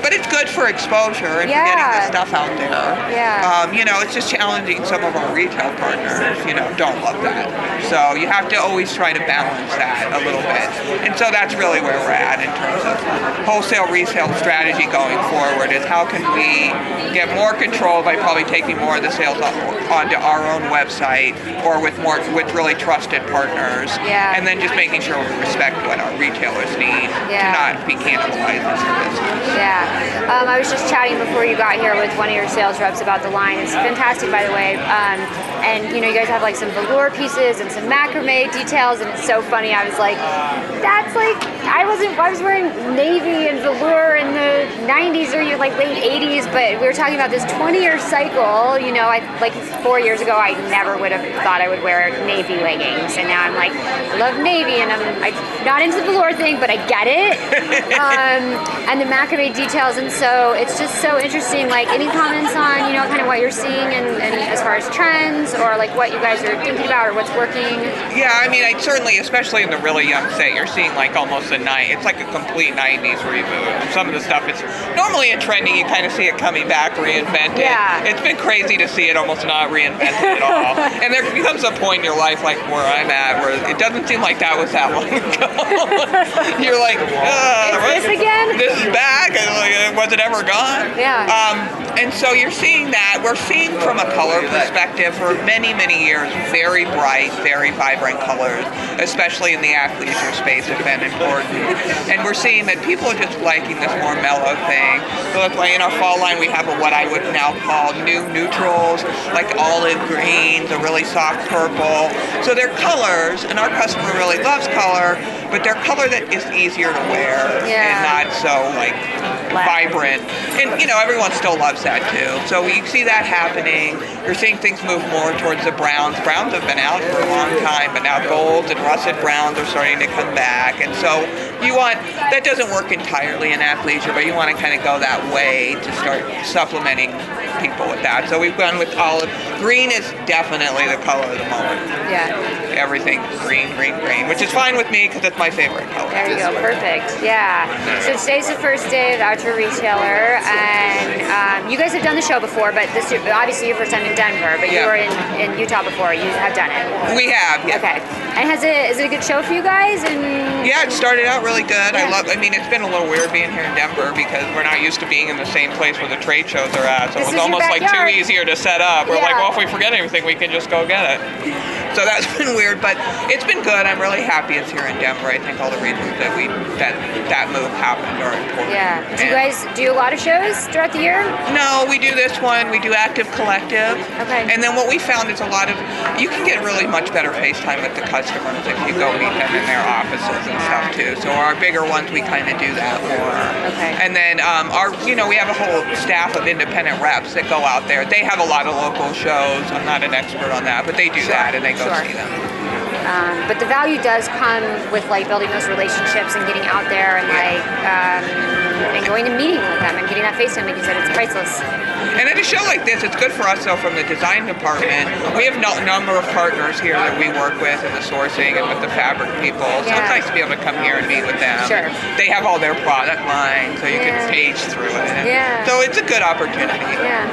But it's good for exposure and for getting the stuff out there. You know, it's just challenging. Some of our retail partners, you know, don't love that. So you have to always try to balance that a little bit. And so that's really where we're at in terms of wholesale resale strategy going forward, is how can we get more control by probably taking more of the sales onto our own website or with really trusted partners. And then just making sure we respect what our retailers need to not be cannibalizing the business. I was just chatting before you got here with one of your sales reps about the line. It's fantastic, by the way. And you know, you guys have like some velour pieces and some macrame details, and it's so funny. I was like, that's like, I was wearing navy and velour in the 90s or like late 80s, but we were talking about this 20-year cycle. You know, like 4 years ago, I never would have thought I would wear navy leggings, and now I'm like, I love navy, and I'm not into the velour thing, but I get it. And the macrame details, and so it's just so interesting. Like, any comments on, you know, kind of what you're seeing and as far as trends, or like what you guys are thinking about or what's working? Yeah, I mean, I certainly, especially in the really young set, you're seeing like almost it's like a complete 90s reboot. And some of the stuff, it's normally in trending, you kind of see it coming back, reinvented. It's been crazy to see it almost not reinvented at all. And there becomes a point in your life, like where I'm at, where it doesn't seem like that was that long ago. You're like, is this again? This is back, and like, was it ever gone? And so you're seeing that. We're seeing from a color perspective for many, many years, very bright, very vibrant colors, especially in the athleisure space, have been important. And we're seeing that people are just liking this more mellow thing. So that's why in our fall line we have what I would now call new neutrals, like olive greens, a really soft purple. So they're colors, and our customer really loves color, but they're color that is easier to wear and not so like vibrant. And you know, everyone still loves that too. So we see that happening. You're seeing things move more towards the browns. Browns have been out for a long time, but now golds and russet browns are starting to come back. And so that doesn't work entirely in athleisure, but you want to kind of go that way to start supplementing people with that. So we've gone with olive. Green is definitely the color of the moment. Everything green, which is fine with me because it's my favorite color. There you go, perfect. So today's the first day of Outdoor Retailer, and you guys have done the show before, but this is obviously your first time in Denver, but you were in Utah before. You have done it. We have, Okay. And is it a good show for you guys? And it started out really good. I mean, it's been a little weird being here in Denver because we're not used to being in the same place where the trade shows are at, so it was almost like too easier to set up. We're like, well, if we forget anything, we can just go get it. So that's been weird, but it's been good. I'm really happy it's here in Denver. I think all the reasons that move happened are important. Do you guys do a lot of shows throughout the year? No, we do this one. We do Active Collective. And then what we found is you can get really much better face time with the customers if you go meet them in their offices and stuff too. So our bigger ones, we kind of do that more. And then we have a whole staff of independent reps that go out there. They have a lot of local shows. I'm not an expert on that, but they do that and they go see them. But the value does come with like building those relationships and getting out there and and going and meeting with them and getting that face time. Like you said, it's priceless. And at a show like this, it's good for us though from the design department. We have a number of partners here that we work with in the sourcing and with the fabric people. So it's nice to be able to come here and meet with them. They have all their product lines, so you can page through it. So it's a good opportunity.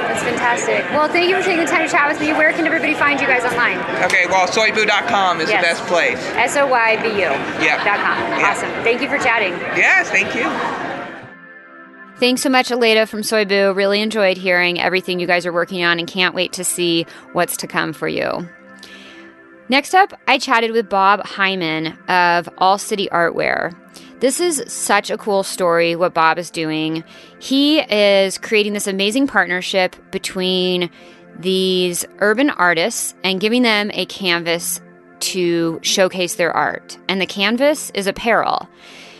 That's fantastic. Well, thank you for taking the time to chat with me. Where can everybody find you guys online? Okay, well, Soybu.com is the best place. SOYBU.com. Awesome. Thank you for chatting. Yes, thank you. Thanks so much, Aleida from Soybu. Really enjoyed hearing everything you guys are working on and can't wait to see what's to come for you. Next up, I chatted with Bob Heimann of All City Artwear. This is such a cool story, what Bob is doing. He is creating this amazing partnership between these urban artists and giving them a canvas to showcase their art. And the canvas is apparel.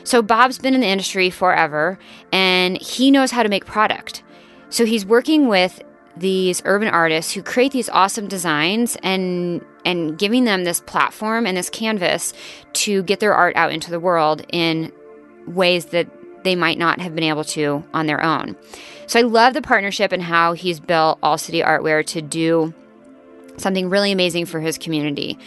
So Bob's been in the industry forever, and he knows how to make product. So he's working with these urban artists who create these awesome designs, and and giving them this platform and this canvas to get their art out into the world in ways that they might not have been able to on their own. So I love the partnership and how he's built All City Artwear to do something really amazing for his community.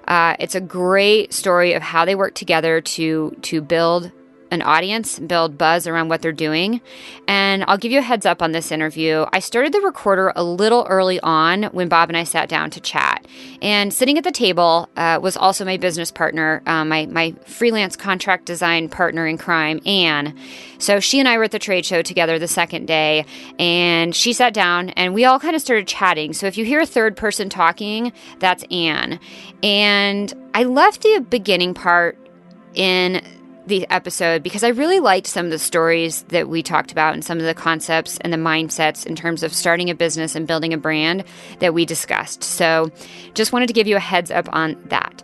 It's a great story of how they work together to build an audience, build buzz around what they're doing. And I'll give you a heads up on this interview. I started the recorder a little early on when Bob and I sat down to chat. And sitting at the table was also my business partner, my freelance contract design partner in crime, Anne. So she and I were at the trade show together the second day, and she sat down and we all kind of started chatting. So if you hear a third person talking, that's Anne. And I left the beginning part in the episode because I really liked some of the stories that we talked about and some of the concepts and the mindsets in terms of starting a business and building a brand that we discussed. So just wanted to give you a heads up on that.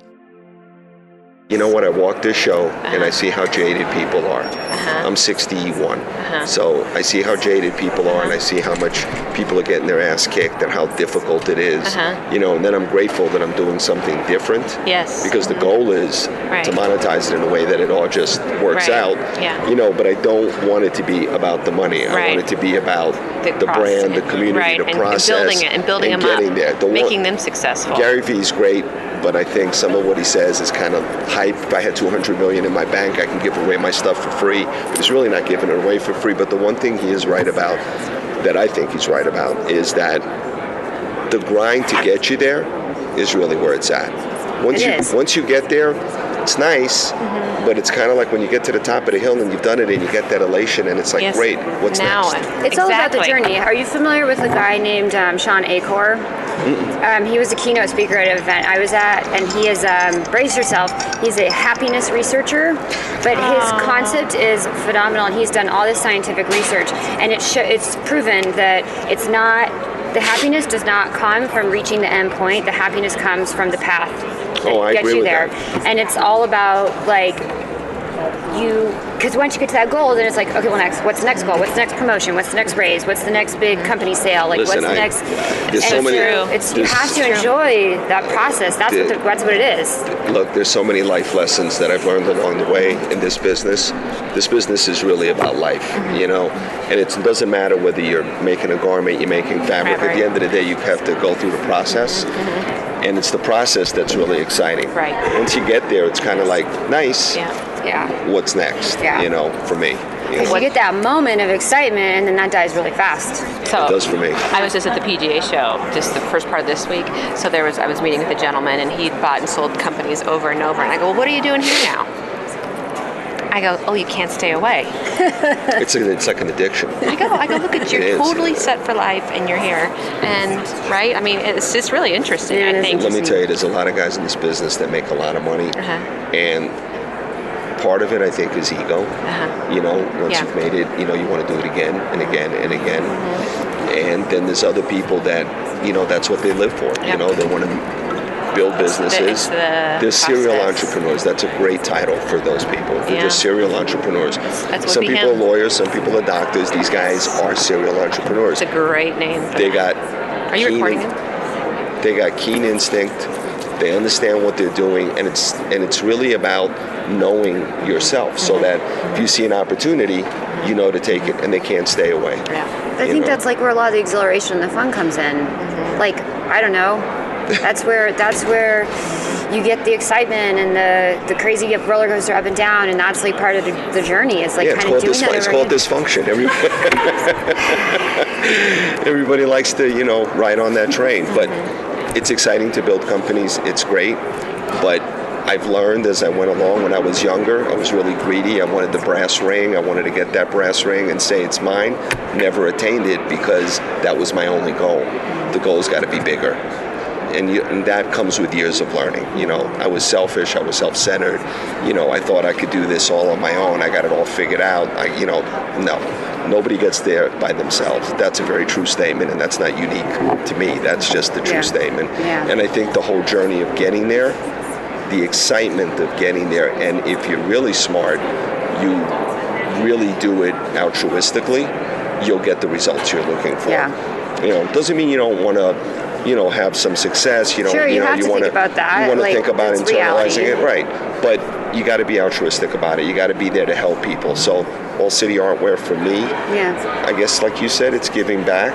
You know what, I walk this show and I see how jaded people are. I'm 61, so I see how jaded people are and I see how much people are getting their ass kicked and how difficult it is. You know, and then I'm grateful that I'm doing something different. Yes. Because the goal is to monetize it in a way that it all just works out. Yeah. You know, but I don't want it to be about the money. I want it to be about the brand, the community, the process, and building them getting up, there. Making them successful. Gary Vee's great, but I think some of what he says is kind of hype. If I had $200 million in my bank, I can give away my stuff for free. But he's really not giving it away for free. But the one thing he is right about, that I think he's right about, is that the grind to get you there is really where it's at. Once you get there, it's nice, but it's kind of like when you get to the top of the hill and you've done it and you get that elation and it's like, great, what's next? It's all about the journey. Are you familiar with a guy named Sean Acor? He was a keynote speaker at an event I was at, and he is, brace yourself, he's a happiness researcher, but his concept is phenomenal, and he's done all this scientific research, and it's proven that it's not, the happiness does not come from reaching the end point, the happiness comes from the path that gets you there. And it's all about, like, because once you get to that goal, then it's like, okay, well, what's the next goal? What's the next promotion? What's the next raise? What's the next big company sale? Like, listen, what's the next? There's so many. You have to enjoy that process. That's what it is. Look, there's so many life lessons that I've learned along the way in this business. This business is really about life, you know, and it doesn't matter whether you're making a garment, you're making fabric. At the end of the day, you have to go through the process. And it's the process that's really exciting. Right. Once you get there, it's kind of like, nice. Yeah. What's next? You know, for me. Because you get that moment of excitement, and then that dies really fast. So it does for me. I was just at the PGA show, just the first part of this week. So I was meeting with a gentleman, and he'd bought and sold companies over and over. And I go, well, what are you doing here now? I go, oh, you can't stay away. It's like an addiction. I go, look at you, you're totally set for life, and you're here. And, right, I mean, it's just really interesting, I think. Let me tell you, there's a lot of guys in this business that make a lot of money. And part of it, I think, is ego. You know, once you've made it, you know, you want to do it again and again and again. And then there's other people that, you know, that's what they live for. You know, they want to build businesses. They're serial entrepreneurs. That's a great title for those people. They're just serial entrepreneurs. Some people are lawyers, some people are doctors. These guys are serial entrepreneurs. It's a great name. Are you recording it? They got keen instinct. They understand what they're doing, and it's really about knowing yourself, so that if you see an opportunity, you know to take it, and they can't stay away. I think that's like where a lot of the exhilaration and the fun comes in. Like, I don't know. That's where you get the excitement and the crazy roller coaster up and down, and that's like part of the journey. It's like kind of doing that. It's called dysfunction. Everybody likes to, you know, ride on that train, but it's exciting to build companies. It's great, but I've learned as I went along. When I was younger, I was really greedy. I wanted the brass ring. I wanted to get that brass ring and say it's mine. Never attained it because that was my only goal. The goal's got to be bigger. And that comes with years of learning. You know, I was selfish. I was self-centered. You know, I thought I could do this all on my own. I got it all figured out. No. Nobody gets there by themselves. That's a very true statement, and that's not unique to me. That's just the true statement. And I think the whole journey of getting there, the excitement of getting there, and if you're really smart, you really do it altruistically, you'll get the results you're looking for. You know, it doesn't mean you don't want to have some success. You Sure, you have to think about that. You want to Like, think about it's internalizing reality. it, right? But you got to be altruistic about it. You got to be there to help people. So All City Artwear for me, Yeah. I guess like you said, it's giving back,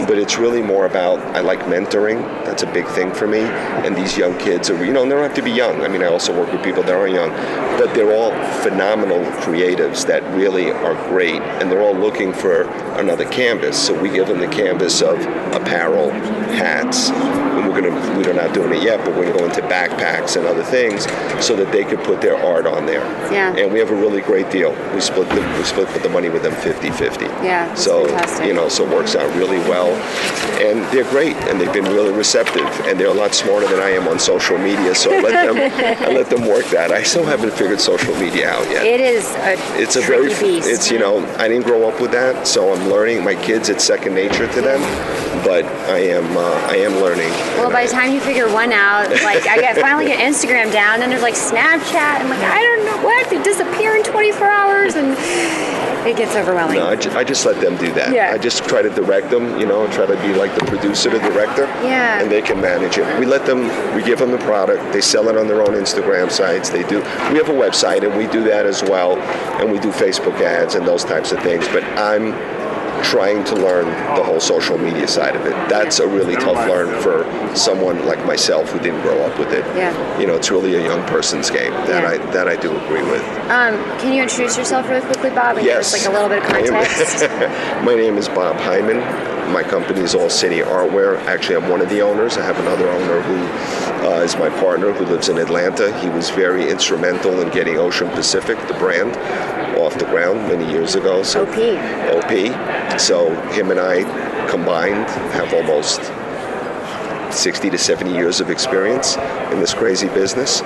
but it's really more about, I like mentoring. That's a big thing for me. And these young kids are, and they don't have to be young. I mean, I also work with people that are young, but they're all phenomenal creatives that really are great, and they're all looking for another canvas. So we give them the canvas of apparel, hats, and we're not doing it yet, but we're going to go into backpacks and other things so that they could put their art on there. Yeah. And we have a really great deal. We split the money with them 50-50. Yeah, that's so fantastic. so it works out really well, and they're great, and they've been really receptive, and they're a lot smarter than I am on social media. So I let them work that. I still haven't figured social media out yet. It is It's a tricky very beast. it's I didn't grow up with that, so I'm learning. My kids, it's second nature to them, but I am learning. Well, by the time you figure one out, like I finally get Instagram down, and there's like Snapchat, and like I don't know what, they disappear in 24 hours, and it gets overwhelming. No, I just let them do that. Yeah. I just try to direct them, try to be like the producer, the director, Yeah. and they can manage it. We give them the product, they sell it on their own Instagram sites, we have a website, and we do that as well, and we do Facebook ads and those types of things, but I'm trying to learn the whole social media side of it. That's a really tough learn for someone like myself who didn't grow up with it. Yeah. It's really a young person's game. That I do agree with. Can you introduce yourself really quickly, Bob, and give us like a little bit of context? My name is Bob Heimann. My company is All City Artwear. Actually, I'm one of the owners. I have another owner who is my partner who lives in Atlanta. He was very instrumental in getting Ocean Pacific, the brand, off the ground many years ago. So OP. So him and I combined have almost 60 to 70 years of experience in this crazy business.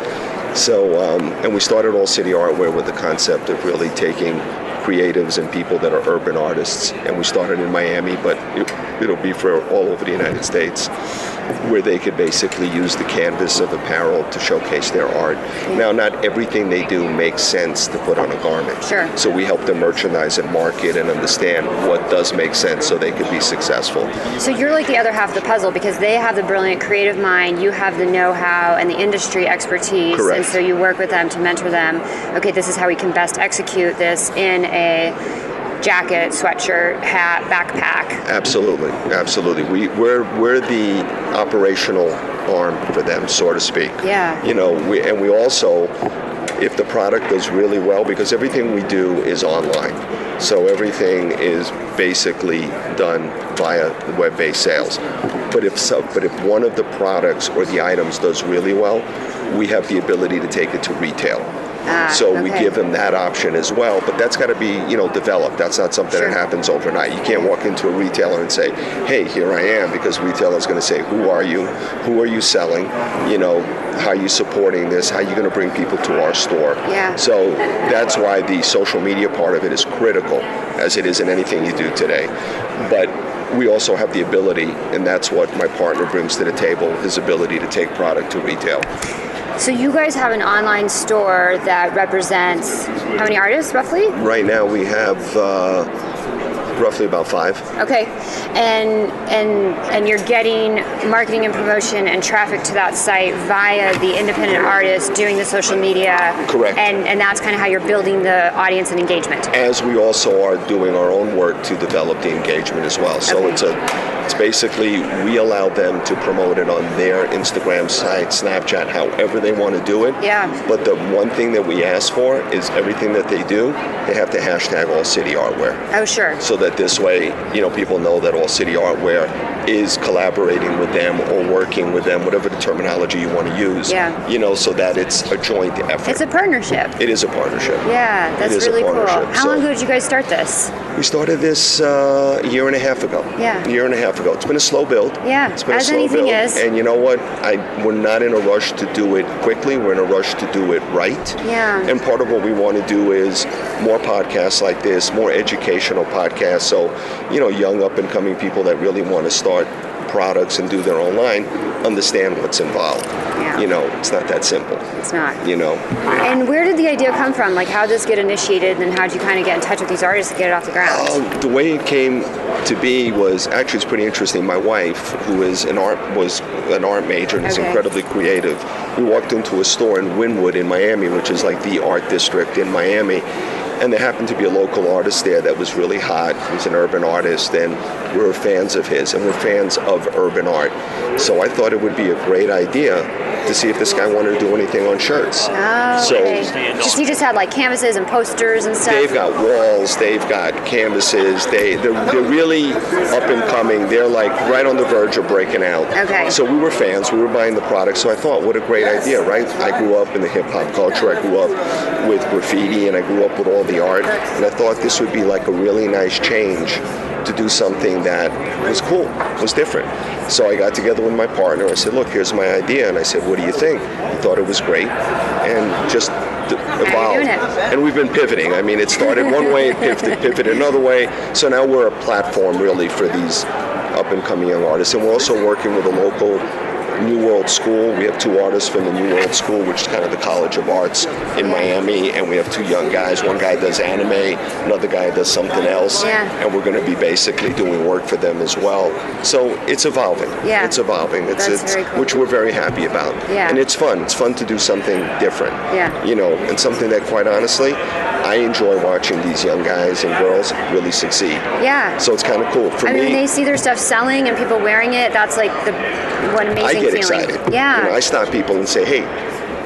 So, and we started All City Artwear with the concept of really taking creatives and people that are urban artists. And we started in Miami, but it'll be for all over the United States, where they could basically use the canvas of apparel to showcase their art. Now, not everything they do makes sense to put on a garment. Sure. So we help them merchandise and market and understand what does make sense so they could be successful. So you're like the other half of the puzzle, because they have the brilliant creative mind, you have the know-how and the industry expertise. Correct. And so you work with them to mentor them. Okay, this is how we can best execute this in a jacket, sweatshirt, hat, backpack. Absolutely. We're the operational arm for them, so to speak. Yeah. We also, if the product does really well, because everything we do is online, so everything is basically done via web-based sales. But if one of the products or the items does really well, we have the ability to take it to retail. So we give them that option as well, but that's got to be, developed. That's not something that happens overnight. You can't walk into a retailer and say, hey, here I am, because retailer's going to say, who are you? Who are you selling? How are you supporting this? How are you going to bring people to our store? Yeah. So that's why the social media part of it is critical, as it is in anything you do today. But we also have the ability, and that's what my partner brings to the table, his ability to take product to retail. So you guys have an online store that represents how many artists, roughly? Right now we have roughly about 5. Okay, and you're getting marketing and promotion and traffic to that site via the independent artists doing the social media. Correct. And that's kind of how you're building the audience and engagement. As we also are doing our own work to develop the engagement as well. So it's basically, we allow them to promote it on their Instagram site, Snapchat, however they want to do it. Yeah. But the one thing that we ask for is everything that they do, they have to hashtag All City Artwear. Oh, sure. So that this way, people know that All City Artwear is collaborating with them or working with them, whatever the terminology you want to use. Yeah. So that it's a joint effort. It's a partnership. It is a partnership. Yeah, that's really cool. How long ago did you guys start this? We started this a year and a half ago. Yeah. A year and a half ago. It's been a slow build. Yeah, It's been as a slow anything build. is. And you know what? We're not in a rush to do it quickly. We're in a rush to do it right. Yeah. And part of what we want to do is more podcasts like this, more educational podcasts. So, young up and coming people that really want to start products and do their own line understand what's involved. Yeah. You know, it's not that simple. It's not. You know. And where did the idea come from? Like, how did this get initiated, and how did you kind of get in touch with these artists to get it off the ground? The way it came to be was actually it's pretty interesting. My wife, who was an art major and is incredibly creative, we walked into a store in Wynwood in Miami, which is like the art district in Miami. And there happened to be a local artist there that was really hot. He was an urban artist, and we were fans of his, and we're fans of urban art. So I thought it would be a great idea to see if this guy wanted to do anything on shirts. Oh, so he just had like canvases and posters and stuff. They've got walls, they've got canvases. They're really up and coming. They're like right on the verge of breaking out. Okay. So we were fans. We were buying the product. So I thought, what a great idea, right? I grew up in the hip hop culture. I grew up with graffiti, and I grew up with all the art. And I thought this would be like a really nice change to do something that was cool, was different. So I got together with my partner. I said, look, here's my idea. And I said, what do you think? He thought it was great, and just evolved. And we've been pivoting. I mean, it started one way, pivoted another way. So now we're a platform really for these up and coming young artists. And we're also working with a local New World School. We have 2 artists from the New World School, which is kind of the College of Arts in Miami, and we have 2 young guys. One guy does anime, another guy does something else, and we're going to be basically doing work for them as well. So it's evolving. Yeah. It's evolving. It's very cool. Which we're very happy about. Yeah. And it's fun. It's fun to do something different. Yeah. You know, and something that, quite honestly, I enjoy watching these young guys and girls really succeed. Yeah. So it's kind of cool. For me, when they see their stuff selling and people wearing it, that's like one amazing feeling. Excited. Yeah. You know, I stop people and say, hey,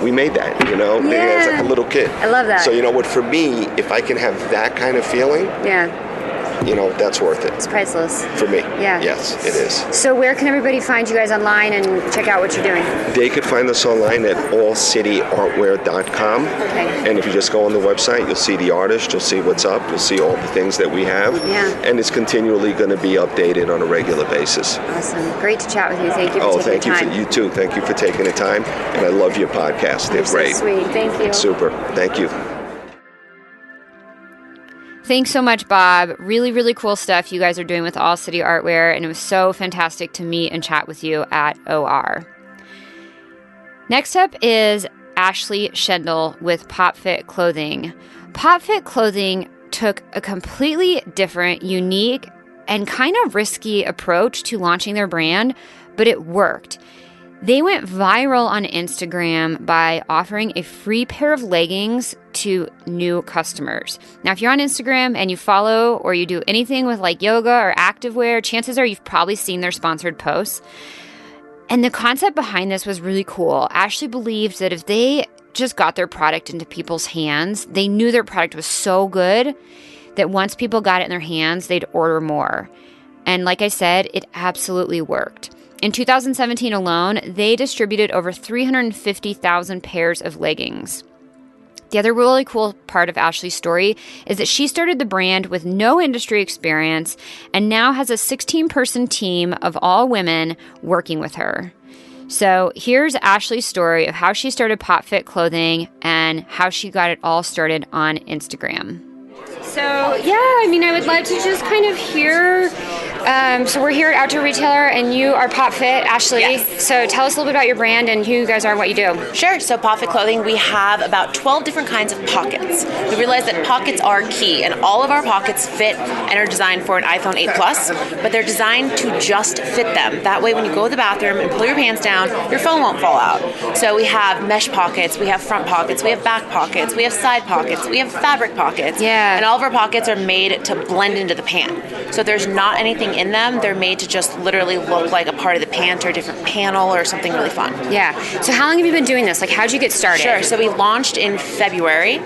we made that, you know? Maybe as like a little kid. I love that. So, you know what, for me, if I can have that kind of feeling, you know, that's worth it. It's priceless. For me. Yeah. Yes, it is. So where can everybody find you guys online and check out what you're doing? They could find us online at allcityartwear.com. Okay. And if you just go on the website, you'll see the artist, you'll see what's up, you'll see all the things that we have. Yeah. And it's continually going to be updated on a regular basis. Awesome. Great to chat with you. Thank you for taking the time. You too. Thank you for taking the time. And I love your podcast. They're great. So sweet. Thank you. It's super. Thank you. Thanks so much, Bob. Really, really cool stuff you guys are doing with All City Artwear, and it was so fantastic to meet and chat with you at OR. Next up is Ashley Schendel with PopFit Clothing. PopFit Clothing took a completely different, unique, and kind of risky approach to launching their brand, but it worked. They went viral on Instagram by offering a free pair of leggings to new customers. Now, if you're on Instagram and you follow or you do anything with like yoga or activewear, chances are you've probably seen their sponsored posts. And the concept behind this was really cool. Ashley believed that if they just got their product into people's hands, they knew their product was so good that once people got it in their hands, they'd order more. And like I said, it absolutely worked. In 2017 alone, they distributed over 350,000 pairs of leggings. The other really cool part of Ashley's story is that she started the brand with no industry experience and now has a 16-person team of all women working with her. So here's Ashley's story of how she started PopFit Clothing and how she got it all started on Instagram. So, I would love to just kind of hear, so we're here at Outdoor Retailer, and you are PopFit, Ashley. Yes. So tell us a little bit about your brand and who you guys are and what you do. Sure. So PopFit Clothing, we have about 12 different kinds of pockets. We realize that pockets are key, and all of our pockets fit and are designed for an iPhone 8 Plus, but they're designed to just fit them. That way, when you go to the bathroom and pull your pants down, your phone won't fall out. So we have mesh pockets, we have front pockets, we have back pockets, we have side pockets, we have fabric pockets. Yeah. And all of our pockets are made to blend into the pant. So there's not anything in them. They're made to just literally look like a part of the pant or a different panel or something really fun. Yeah. So how long have you been doing this? Like, how'd you get started? Sure. So we launched in February.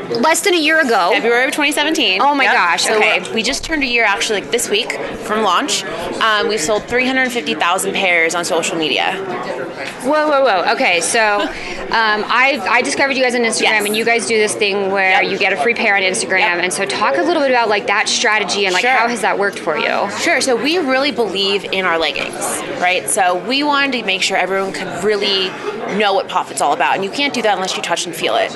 Less than a year ago. February of 2017. Oh my gosh, okay. So we just turned a year actually this week from launch. We've sold 350,000 pairs on social media. Whoa. Okay, so I discovered you guys on Instagram, and you guys do this thing where you get a free pair on Instagram. And so talk a little bit about like that strategy and like how has that worked for you? Sure. So we really believe in our leggings, right? So we wanted to make sure everyone could really know what Pop Fit's all about, and you can't do that unless you touch and feel it.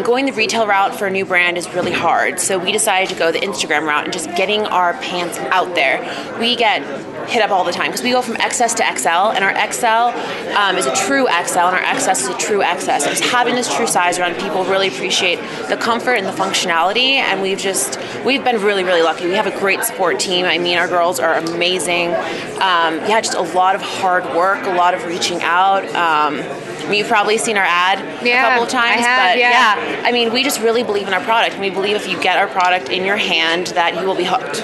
Going the retail route for a new brand is really hard, so we decided to go the Instagram route and just getting our pants out there. We get hit up all the time because we go from XS to XL, and our XL is a true XL, and our XS is a true XS. So just having this true size around, people really appreciate the comfort and the functionality, and we've been really, really lucky. We have a great support team. I mean, our girls are amazing. Just a lot of hard work, a lot of reaching out. You've probably seen our ad a couple of times. I mean, we just really believe in our product, and we believe if you get our product in your hand that you will be hooked.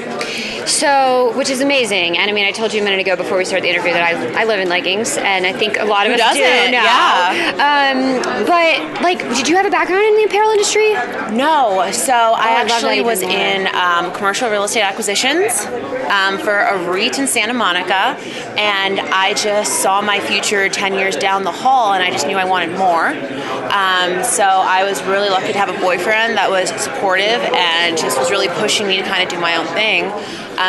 So, which is amazing. And I mean, I told you a minute ago before we started the interview that I live in leggings, and I think a lot of us do now. Yeah. But like, did you have a background in the apparel industry? No. So I actually was in commercial real estate acquisitions for a REIT in Santa Monica, and I just saw my future 10 years down the hall, and I just knew I wanted more. So I was really lucky to have a boyfriend that was supportive and just was really pushing me to kind of do my own thing.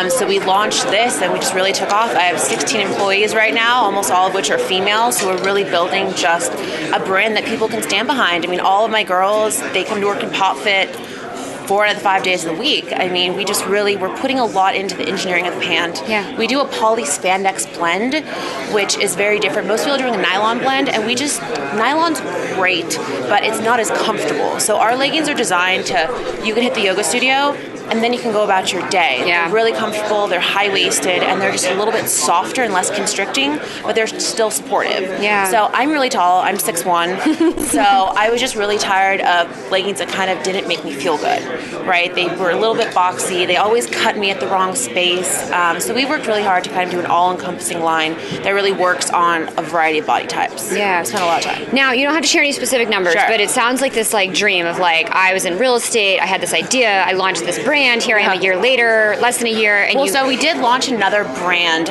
So we launched this, and we just really took off. I have 16 employees right now, almost all of which are females, so we're really building just a brand that people can stand behind. I mean, all of my girls, they come to work in Pop Fit 4 out of the 5 days of the week. I mean, we're putting a lot into the engineering of the pant. Yeah. We do a poly spandex blend, which is very different. Most people are doing a nylon blend, and nylon's great, but it's not as comfortable. So our leggings are designed you can hit the yoga studio, and then you can go about your day. Yeah. They're really comfortable, they're high-waisted, and they're just a little bit softer and less constricting, but they're still supportive. Yeah. So I'm really tall, I'm 6'1", so I was just really tired of leggings that kind of didn't make me feel good, right? They were a little bit boxy, they always cut me at the wrong space, so we worked really hard to kind of do an all-encompassing line that really works on a variety of body types. Yeah. I spent a lot of time. Now, you don't have to share any specific numbers, but it sounds like this like dream of like, I was in real estate, I had this idea, I launched this brand, here I am a year later, less than a year. And so we did launch another brand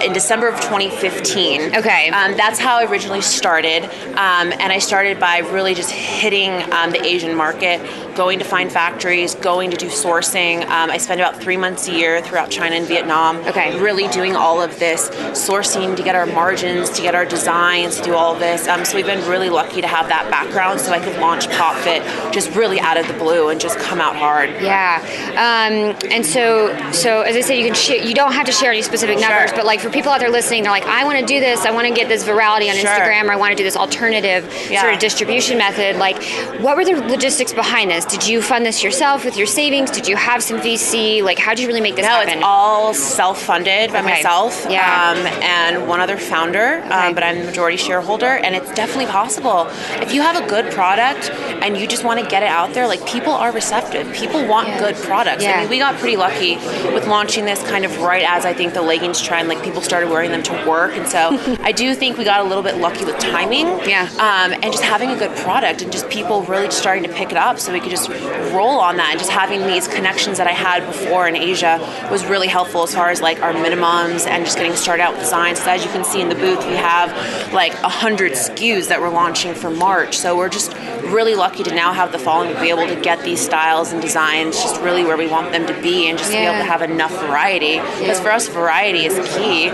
in December of 2015. Okay. That's how I originally started. And I started by really just hitting the Asian market, going to find factories, going to do sourcing. I spent about 3 months a year throughout China and Vietnam. Okay. Really doing all of this sourcing to get our margins, to get our designs, to do all of this. So we've been really lucky to have that background so I could launch Pop Fit just really out of the blue and just come out hard. Yeah. And so as I said, you don't have to share any specific numbers, but like for people out there listening, they're like, I want to do this, I want to get this virality on Instagram, or I want to do this alternative sort of distribution method. Like, what were the logistics behind this? Did you fund this yourself with your savings? Did you have some VC? Like, how did you really make this happen? It's all self-funded by myself and one other founder, but I'm the majority shareholder, and it's definitely possible. If you have a good product and you just want to get it out there, like, people are receptive. People want good products. I mean, we got pretty lucky with launching this kind of right as I think the leggings trend, like people started wearing them to work, and so I do think we got a little bit lucky with timing, and just having a good product and just people really just starting to pick it up, so we could just roll on that, and just having these connections that I had before in Asia was really helpful as far as like our minimums and just getting started out with designs. So as you can see in the booth, we have like 100 SKUs that we're launching for March, so we're just really lucky to now have the following to be able to get these styles and designs just really where we want them to be, and just to be able to have enough variety, because for us variety is key.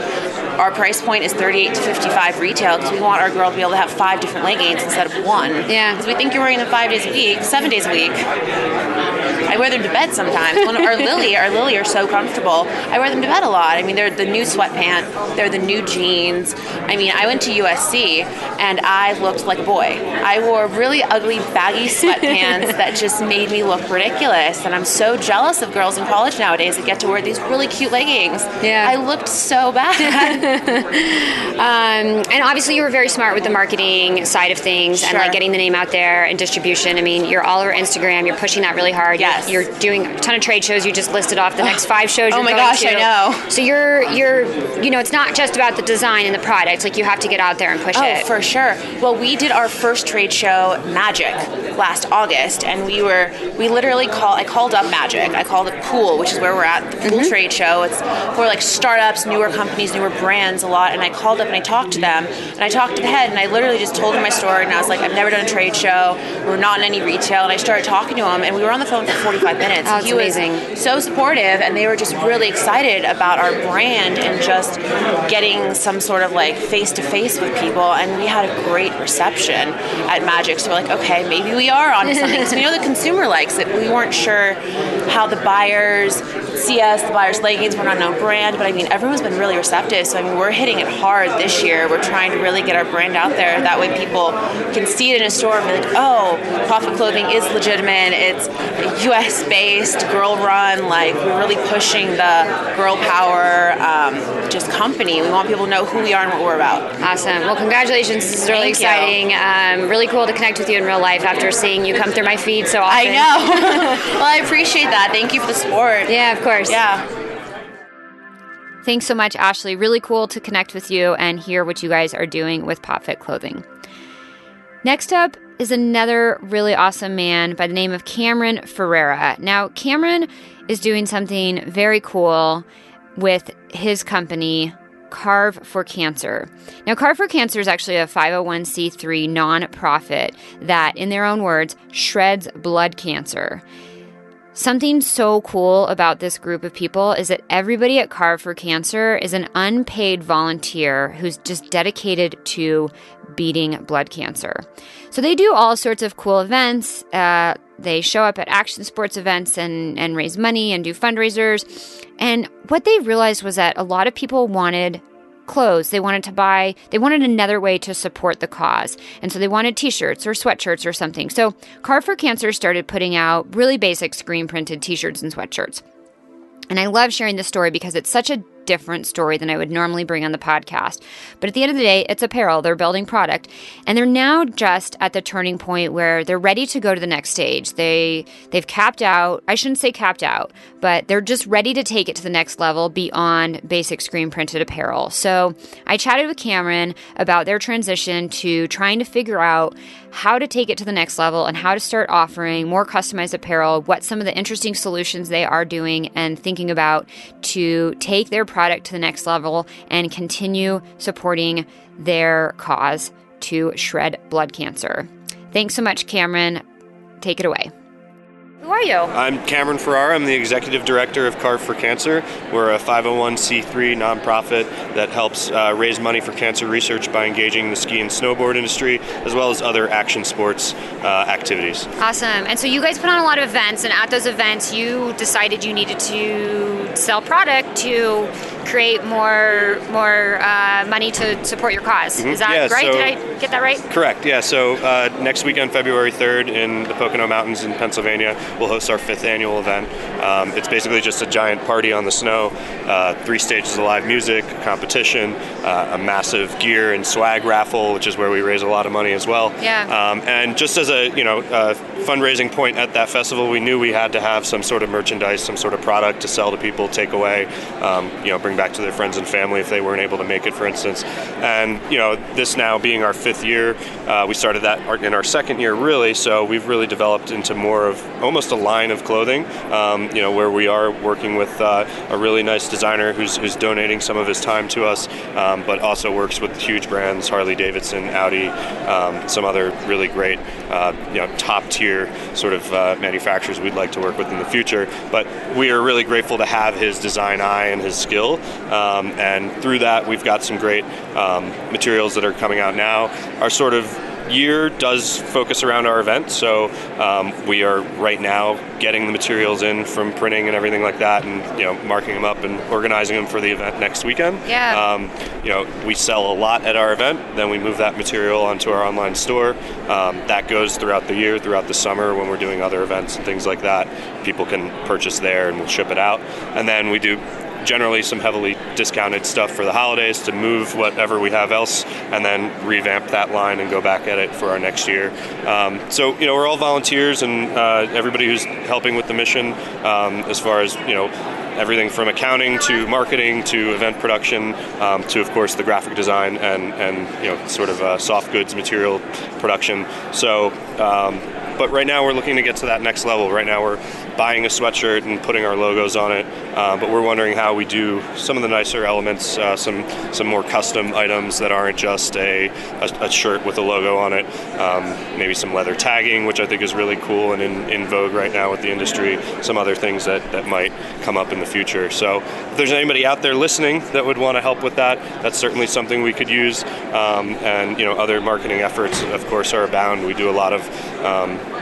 Our price point is $38 to $55 retail because we want our girl to be able to have 5 different leggings instead of one. Yeah. Because we think you're wearing them 5 days a week, 7 days a week. I wear them to bed sometimes. Our Lily are so comfortable. I wear them to bed a lot. I mean, they're the new sweatpant. They're the new jeans. I mean, I went to USC and I looked like a boy. I wore really ugly, baggy sweatpants that just made me look ridiculous. And I'm so jealous of girls in college nowadays that get to wear these really cute leggings. Yeah. I looked so bad. And obviously you were very smart with the marketing side of things and like getting the name out there and distribution. I mean, you're all over Instagram. You're pushing that really hard. Yes. Yes. You're doing a ton of trade shows. You just listed off the next 5 shows you're Oh my going gosh, to. I know. So you're it's not just about the design and the product. Like, you have to get out there and push it. Oh, for sure. Well, we did our first trade show, Magic, last August, and we literally I called up Magic. I called it Pool, which is where we're at, the Pool trade show. It's for like startups, newer companies, newer brands a lot. And I called up and I talked to them, and I talked to the head, and I literally just told him my story, and I was like, I've never done a trade show. We're not in any retail. And I started talking to him, and we were on the phone for 45 minutes. Oh, it's he amazing. was so supportive, and they were just really excited about our brand and just getting some sort of like face-to-face with people. And we had a great reception at Magic. So we're like, okay, maybe we are onto something. So we know the consumer likes it. We weren't sure how the buyers see us, the buyers' leggings. We're not a known brand, but I mean, everyone's been really receptive. So I mean, we're hitting it hard this year. We're trying to really get our brand out there. That way people can see it in a store and be like, oh, Prophet Clothing is legitimate. It's US-based, girl-run. Like, we're really pushing the girl power just company. We want people to know who we are and what we're about. Awesome. Well, congratulations. This is really Thank exciting. Really cool to connect with you in real life after seeing you come through my feed so often. I know. Well, I appreciate that. Thank you for the support. Yeah, of course. Yeah. Thanks so much, Ashley. Really cool to connect with you and hear what you guys are doing with PopFit Clothing. Next up is another really awesome man by the name of Cameron Ferrara. Now, Cameron is doing something very cool with his company, Carve for Cancer. Now, Carve for Cancer is actually a 501c3 nonprofit that, in their own words, shreds blood cancer. Something so cool about this group of people is that everybody at Carve for Cancer is an unpaid volunteer who's just dedicated to beating blood cancer. So they do all sorts of cool events. They show up at action sports events and raise money and do fundraisers. And what they realized was that a lot of people wanted clothes. They wanted another way to support the cause. And so they wanted t-shirts or sweatshirts or something. So Carve for Cancer started putting out really basic screen printed t-shirts and sweatshirts. And I love sharing this story because it's such a different story than I would normally bring on the podcast. But at the end of the day, it's apparel. They're building product. And they're now just at the turning point where they're ready to go to the next stage. They've capped out. I shouldn't say capped out, but they're just ready to take it to the next level beyond basic screen printed apparel. So I chatted with Cameron about their transition to trying to figure out how to take it to the next level and how to start offering more customized apparel, what some of the interesting solutions they are doing and thinking about to take their product to the next level and continue supporting their cause to shred blood cancer. Thanks so much, Cameron. Take it away. Who are you? I'm Cameron Ferrara. I'm the Executive Director of Carve for Cancer. We're a 501c3 nonprofit that helps raise money for cancer research by engaging the ski and snowboard industry, as well as other action sports activities. Awesome. And so you guys put on a lot of events, and at those events you decided you needed to sell product to create more money to support your cause. Is that right? Did I get that right? Correct, yeah. So next weekend, February 3rd, in the Pocono Mountains in Pennsylvania, we'll host our 5th annual event. It's basically just a giant party on the snow, 3 stages of live music, competition, a massive gear and swag raffle, which is where we raise a lot of money as well. Yeah. And just as a fundraising point at that festival, we knew we had to have some sort of merchandise, some sort of product to sell to people, take away, bring back to their friends and family if they weren't able to make it, for instance. And this now being our 5th year, we started that in our 2nd year, really. So we've really developed into more of almost a line of clothing, where we are working with a really nice designer who's donating some of his time to us, but also works with huge brands, Harley Davidson, Audi, some other really great, top tier sort of manufacturers we'd like to work with in the future. But we are really grateful to have his design eye and his skill, and through that we've got some great materials that are coming out now. Our sort of year does focus around our event, so we are right now getting the materials in from printing and everything like that, and marking them up and organizing them for the event next weekend. We sell a lot at our event, then we move that material onto our online store. That goes throughout the year, throughout the summer when we're doing other events and things like that. People can purchase there and we'll ship it out, and then we do generally some heavily discounted stuff for the holidays to move whatever we have else, and then revamp that line and go back at it for our next year. So we're all volunteers, and everybody who's helping with the mission, as far as everything from accounting to marketing to event production, to of course the graphic design and sort of soft goods material production. So but right now we're looking to get to that next level. Right now we're buying a sweatshirt and putting our logos on it, but we're wondering how we do some of the nicer elements, some more custom items that aren't just a shirt with a logo on it. Maybe some leather tagging, which I think is really cool and in vogue right now with the industry. Some other things that might come up in the future. So if there's anybody out there listening that would want to help with that, that's certainly something we could use. And other marketing efforts, of course, are abound. We do a lot of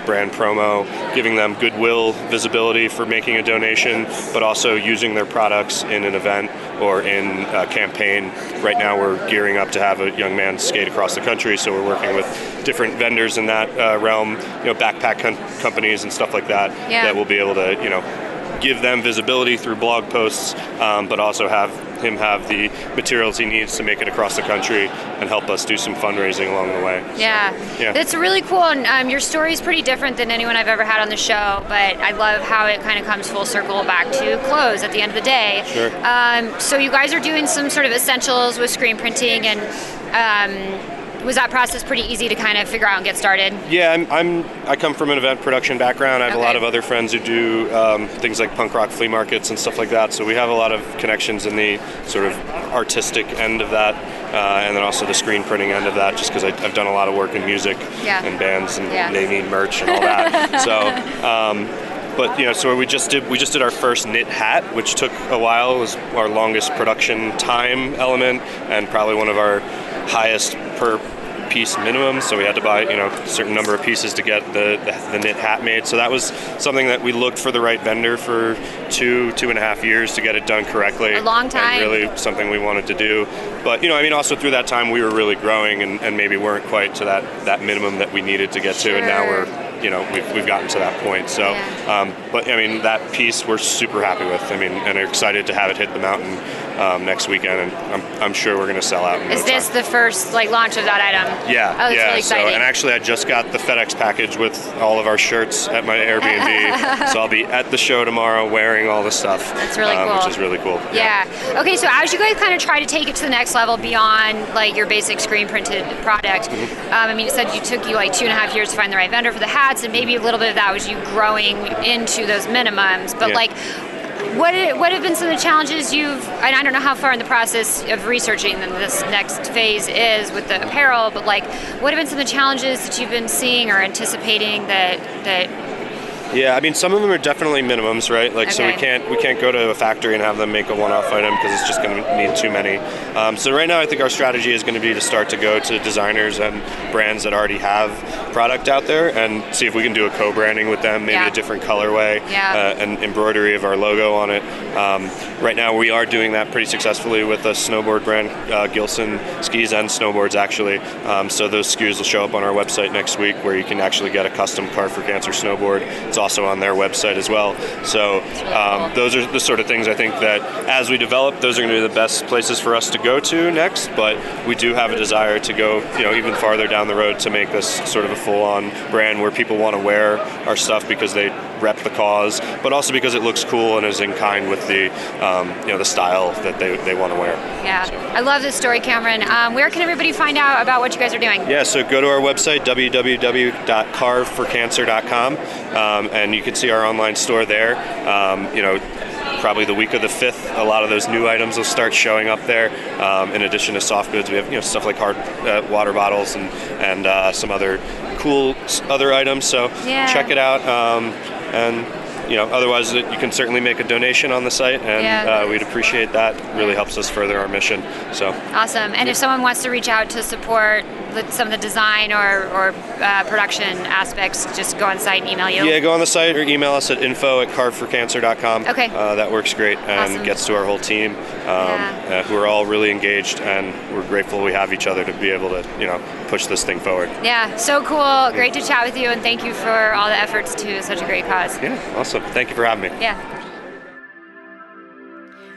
brand promo, giving them goodwill visibility for making a donation, but also using their products in an event or in a campaign. Right now we're gearing up to have a young man skate across the country, so we're working with different vendors in that realm, backpack companies and stuff like that, that will be able to, give them visibility through blog posts, but also have him have the materials he needs to make it across the country and help us do some fundraising along the way. Yeah. That's really cool. And your story is pretty different than anyone I've ever had on the show, but I love how it kind of comes full circle back to clothes at the end of the day. Sure. So you guys are doing some sort of essentials with screen printing, and was that process pretty easy to kind of figure out and get started? Yeah, I come from an event production background. I have a lot of other friends who do things like punk rock flea markets and stuff like that. So we have a lot of connections in the sort of artistic end of that, and then also the screen printing end of that, just because I've done a lot of work in music and bands, and they need merch and all that. So we just did our first knit hat, which took a while. It was our longest production time element, and probably one of our highest per piece minimum, so we had to buy a certain number of pieces to get the knit hat made. So that was something that we looked for the right vendor for 2.5 years to get it done correctly. A long time. And really something we wanted to do. But also through that time we were really growing and maybe weren't quite to that minimum that we needed to get to, and now we're we've gotten to that point. So, but that piece we're super happy with. And are excited to have it hit the mountain next weekend, and I'm sure we're going to sell out. Is this the first launch of that item? Yeah. Oh, that's really exciting. So, and actually, I just got the FedEx package with all of our shirts at my Airbnb. So I'll be at the show tomorrow wearing all the stuff. That's really cool. Which is really cool. Yeah. Okay, so as you guys kind of try to take it to the next level beyond your basic screen printed product, you said you took you 2.5 years to find the right vendor for the hats, and maybe a little bit of that was you growing into those minimums. But what have been some of the challenges and I don't know how far in the process of researching this next phase is with the apparel, but what have been some of the challenges that you've been seeing or anticipating that Yeah, some of them are definitely minimums, right? So we can't go to a factory and have them make a one-off item because it's just going to need too many. So right now I think our strategy is going to be to start to go to designers and brands that already have product out there and see if we can do a co-branding with them, maybe a different colorway, and embroidery of our logo on it. Right now we are doing that pretty successfully with a snowboard brand, Gilson Skis and Snowboards actually. So those SKUs will show up on our website next week, where you can actually get a custom Carve for Cancer snowboard. It's also on their website as well. So those are the sort of things I think that as we develop, those are going to be the best places for us to go to next. But we do have a desire to go even farther down the road to make this sort of a full-on brand where people want to wear our stuff because they rep the cause, but also because it looks cool and is in kind with the the style that they want to wear. Yeah, so. I love this story, Cameron. Where can everybody find out about what you guys are doing? Yeah, so go to our website, www.carveforcancer.com, and you can see our online store there. Probably the week of the 5th, a lot of those new items will start showing up there. In addition to soft goods, we have stuff like hard water bottles and some other cool other items. So check it out. And otherwise you can certainly make a donation on the site, and we'd appreciate that. It really helps us further our mission. So awesome. And if someone wants to reach out to support some of the design or production aspects, just go on the site and email you. Yeah, go on the site or email us at info@carveforcancer.com. Okay. That works great and gets to our whole team, who are all really engaged, and we're grateful we have each other to be able to push this thing forward. Yeah, so cool. Great to chat with you, and thank you for all the efforts to such a great cause. Yeah, awesome. Thank you for having me. Yeah.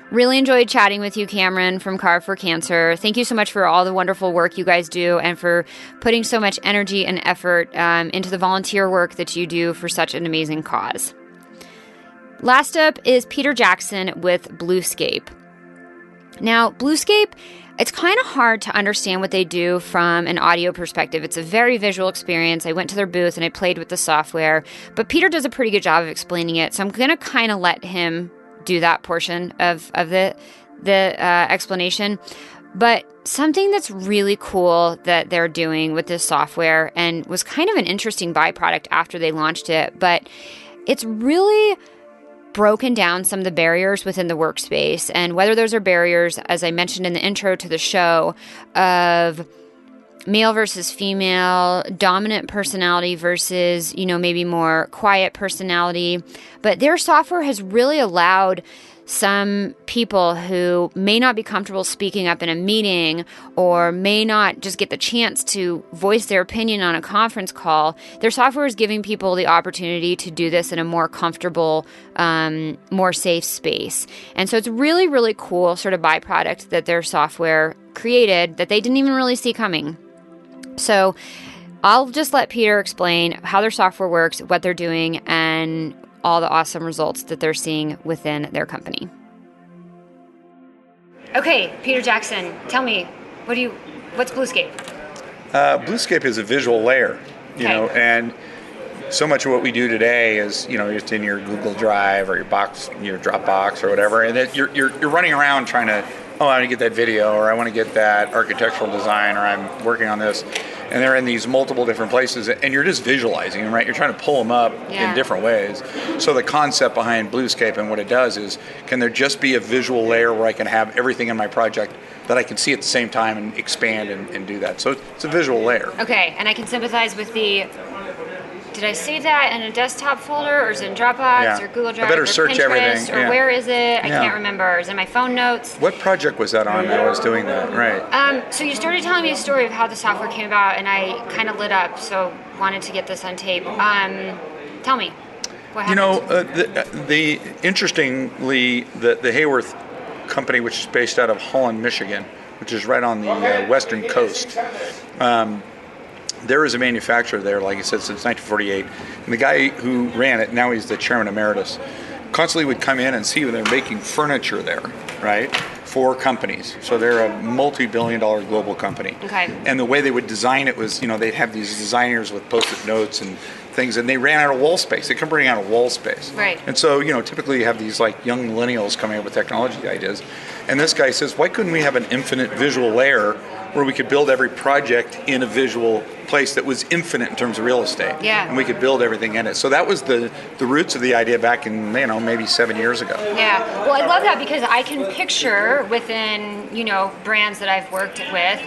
Really enjoyed chatting with you, Cameron from Carve for Cancer. Thank you so much for all the wonderful work you guys do and for putting so much energy and effort into the volunteer work that you do for such an amazing cause. Last up is Peter Jackson with Bluescape. Now, Bluescape, it's kind of hard to understand what they do from an audio perspective. It's a very visual experience. I went to their booth and I played with the software, but Peter does a pretty good job of explaining it, so I'm going to kind of let him do that portion of the explanation. But something that's really cool that they're doing with this software, and was kind of an interesting byproduct after they launched it, but it's really broken down some of the barriers within the workspace. And whether those are barriers, as I mentioned in the intro to the show, of male versus female, dominant personality versus, maybe more quiet personality. But their software has really allowed some people who may not be comfortable speaking up in a meeting or may not just get the chance to voice their opinion on a conference call, their software is giving people the opportunity to do this in a more comfortable, more safe space. And so it's really, really cool sort of byproduct that their software created that they didn't even really see coming. So I'll just let Peter explain how their software works, what they're doing, and all the awesome results that they're seeing within their company. Okay, Peter Jackson, tell me, what's Bluescape? Bluescape is a visual layer, and so much of what we do today is, just in your Google Drive or your box, your Dropbox or whatever, and then you're running around trying to, I want to get that video, or I want to get that architectural design, or I'm working on this. And they're in these multiple different places, and you're just visualizing them, right? You're trying to pull them up in different ways. So the concept behind Bluescape and what it does is, can there just be a visual layer where I can have everything in my project that I can see at the same time and expand and do that? So it's a visual layer. Okay, and I can sympathize with did I save that in a desktop folder, or is it in Dropbox or Google Drive? I better or search Pinterest, everything. Or where is it? I can't remember. Is it in my phone notes? What project was that on that I was doing that? Right. So you started telling me a story of how the software came about, and I kind of lit up, so wanted to get this on tape. Tell me, what happened? Interestingly, the Hayworth company, which is based out of Holland, Michigan, which is right on the western coast, there is a manufacturer there, like I said, since 1948. And the guy who ran it, now he's the chairman emeritus, constantly would come in and see when they're making furniture there, right, for companies. So they're a multi-billion-dollar global company. Okay. And the way they would design it was, they'd have these designers with Post-it notes and things, and they ran out of wall space. They couldn't bring out of wall space. Right. And so, typically you have these like young millennials coming up with technology ideas. And this guy says, why couldn't we have an infinite visual layer where we could build every project in a visual place that was infinite in terms of real estate? Yeah. And we could build everything in it. So that was the roots of the idea back in, maybe 7 years ago. Yeah. Well, I love that because I can picture within, brands that I've worked with,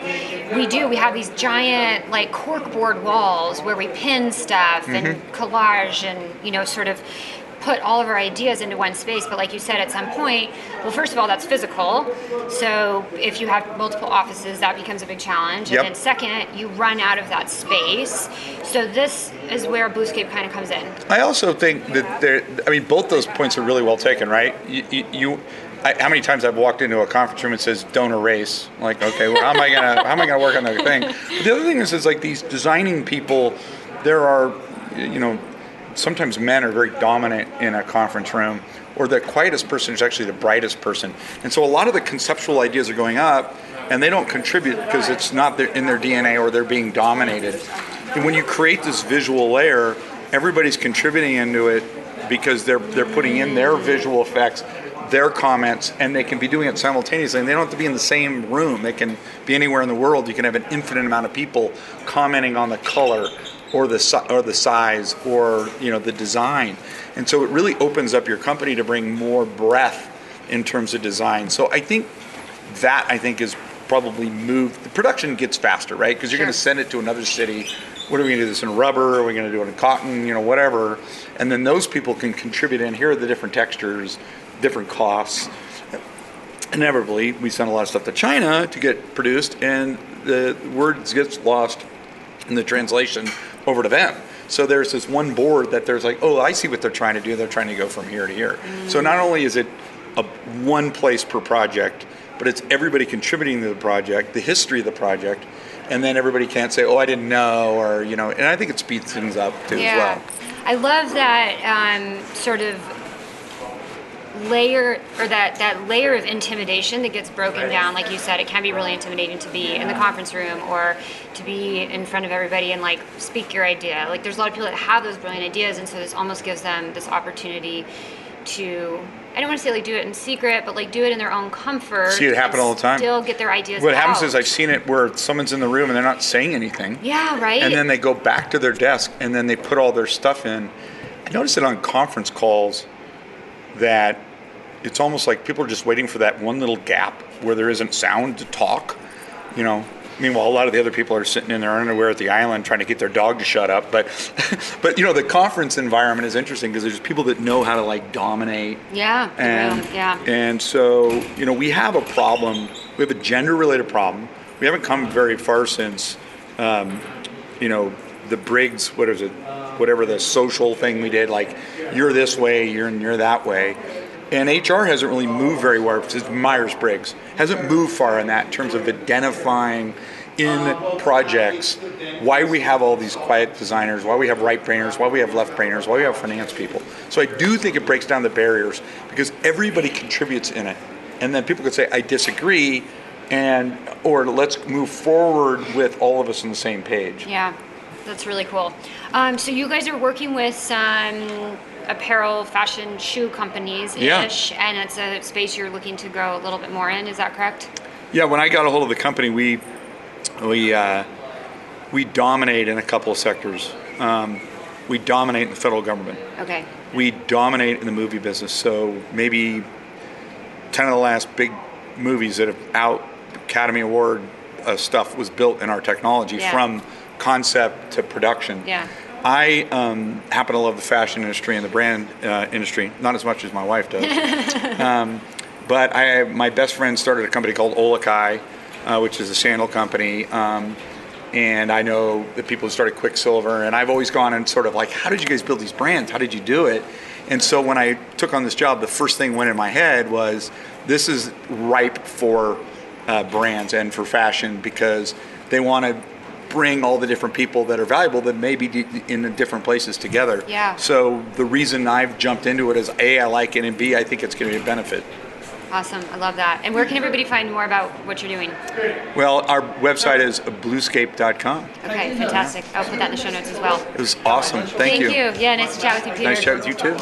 we have these giant like corkboard walls where we pin stuff and collage and, sort of put all of our ideas into one space. But like you said, at some point, well, first of all, that's physical. So if you have multiple offices, that becomes a big challenge. Yep. And then second, you run out of that space. So this is where Bluescape kind of comes in. I also think that both those points are really well taken, right? How many times I've walked into a conference room and says, don't erase. Like, okay, well, how am I gonna work on the thing? But the other thing is like these designing people, there are, sometimes men are very dominant in a conference room, or the quietest person is actually the brightest person. And so a lot of the conceptual ideas are going up, and they don't contribute because it's not in their DNA or they're being dominated. And when you create this visual layer, everybody's contributing into it because they're putting in their visual effects, their comments, and they can be doing it simultaneously, and they don't have to be in the same room. They can be anywhere in the world. You can have an infinite amount of people commenting on the color or the size or the design. And so it really opens up your company to bring more breadth in terms of design. So I think is probably moved. The production gets faster, right? Because you're going to send it to another city. What are we going to do this in rubber? Are we going to do it in cotton? Whatever. And then those people can contribute in. Here are the different textures, different costs. Inevitably, we send a lot of stuff to China to get produced, and the words gets lost in the translation over to them. So there's this one board that there's like, oh, I see what they're trying to do. They're trying to go from here to here. So not only is it one place per project, but it's everybody contributing to the project, the history of the project, and then everybody can't say, oh, I didn't know, or, and I think it speeds things up too as well. I love that sort of layer, or that layer of intimidation that gets broken down. Like you said, it can be really intimidating to be in the conference room or to be in front of everybody and like speak your idea. Like there's a lot of people that have those brilliant ideas, and so this almost gives them this opportunity to, I don't want to say like do it in secret, but like do it in their own comfort. See it happen all the time. Still get their ideas What out. happens is I've seen it where someone's in the room and they're not saying anything. Yeah, right. And then they go back to their desk and then they put all their stuff in. I noticed it on conference calls that it's almost like people are just waiting for that one little gap where there isn't sound to talk, Meanwhile, a lot of the other people are sitting in their underwear at the island trying to get their dog to shut up. But the conference environment is interesting because there's people that know how to like dominate. Yeah. And so, we have a problem. We have a gender-related problem. We haven't come very far since, the Briggs, whatever the social thing we did, like you're this way, you're that way. And HR hasn't really moved very far. It's Myers-Briggs hasn't moved far in that in terms of identifying in projects why we have all these quiet designers, why we have right brainers, why we have left brainers, why we have finance people. So I do think it breaks down the barriers because everybody contributes in it. And then people could say, I disagree, or let's move forward with all of us on the same page. Yeah, that's really cool. So you guys are working with some apparel, fashion, shoe companies-ish, and it's a space you're looking to grow a little bit more in. Is that correct? Yeah, when I got a hold of the company, we dominate in a couple of sectors. We dominate in the federal government. Okay. We dominate in the movie business. So maybe 10 of the last big movies that have out Academy Award stuff was built in our technology from concept to production. Yeah. I happen to love the fashion industry and the brand industry, not as much as my wife does. But my best friend started a company called Olakai, which is a sandal company. And I know the people who started Quicksilver, and I've always gone and sort of like, how did you guys build these brands? How did you do it? And so when I took on this job, the first thing went in my head was, this is ripe for brands and for fashion because they want to bring all the different people that are valuable that may be in different places together. Yeah. So the reason I've jumped into it is A, I like it, and B, I think it's going to be a benefit. Awesome. I love that. And where can everybody find more about what you're doing? Well, our website is bluescape.com. Okay, fantastic. I'll put that in the show notes as well. It was awesome. Thank you. Yeah, nice to chat with you, Peter. Nice to chat with you, too.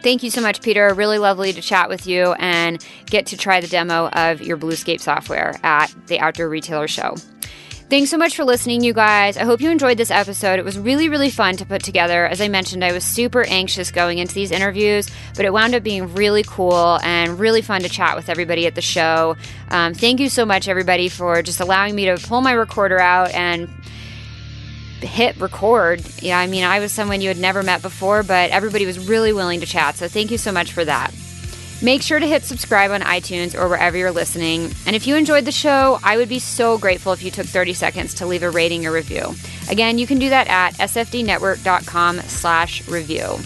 Thank you so much, Peter. Really lovely to chat with you and get to try the demo of your Bluescape software at the Outdoor Retailer Show. Thanks so much for listening, you guys. I hope you enjoyed this episode. It was really, really fun to put together. As I mentioned, I was super anxious going into these interviews, but it wound up being really cool and really fun to chat with everybody at the show. Thank you so much, everybody, for just allowing me to pull my recorder out and hit record. Yeah, I mean, I was someone you had never met before, but everybody was really willing to chat, so thank you so much for that. Make sure to hit subscribe on iTunes or wherever you're listening. And if you enjoyed the show, I would be so grateful if you took 30 seconds to leave a rating or review. Again, you can do that at sfdnetwork.com/review.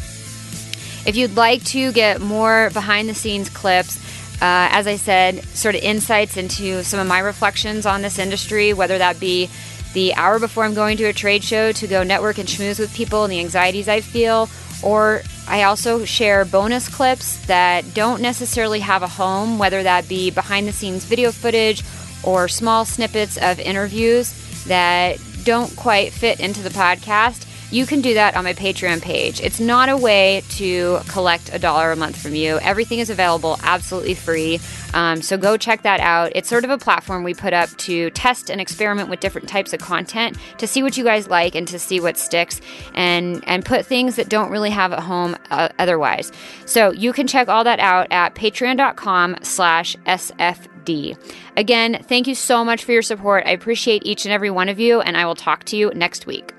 If you'd like to get more behind the scenes clips, as I said, sort of insights into some of my reflections on this industry, whether that be the hour before I'm going to a trade show to go network and schmooze with people and the anxieties I feel, or I also share bonus clips that don't necessarily have a home, whether that be behind-the-scenes video footage or small snippets of interviews that don't quite fit into the podcast. You can do that on my Patreon page. It's not a way to collect $1 a month from you. Everything is available absolutely free. So go check that out. It's sort of a platform we put up to test and experiment with different types of content to see what you guys like and to see what sticks and put things that don't really have a home otherwise. So you can check all that out at patreon.com/SFD. Again, thank you so much for your support. I appreciate each and every one of you, and I will talk to you next week.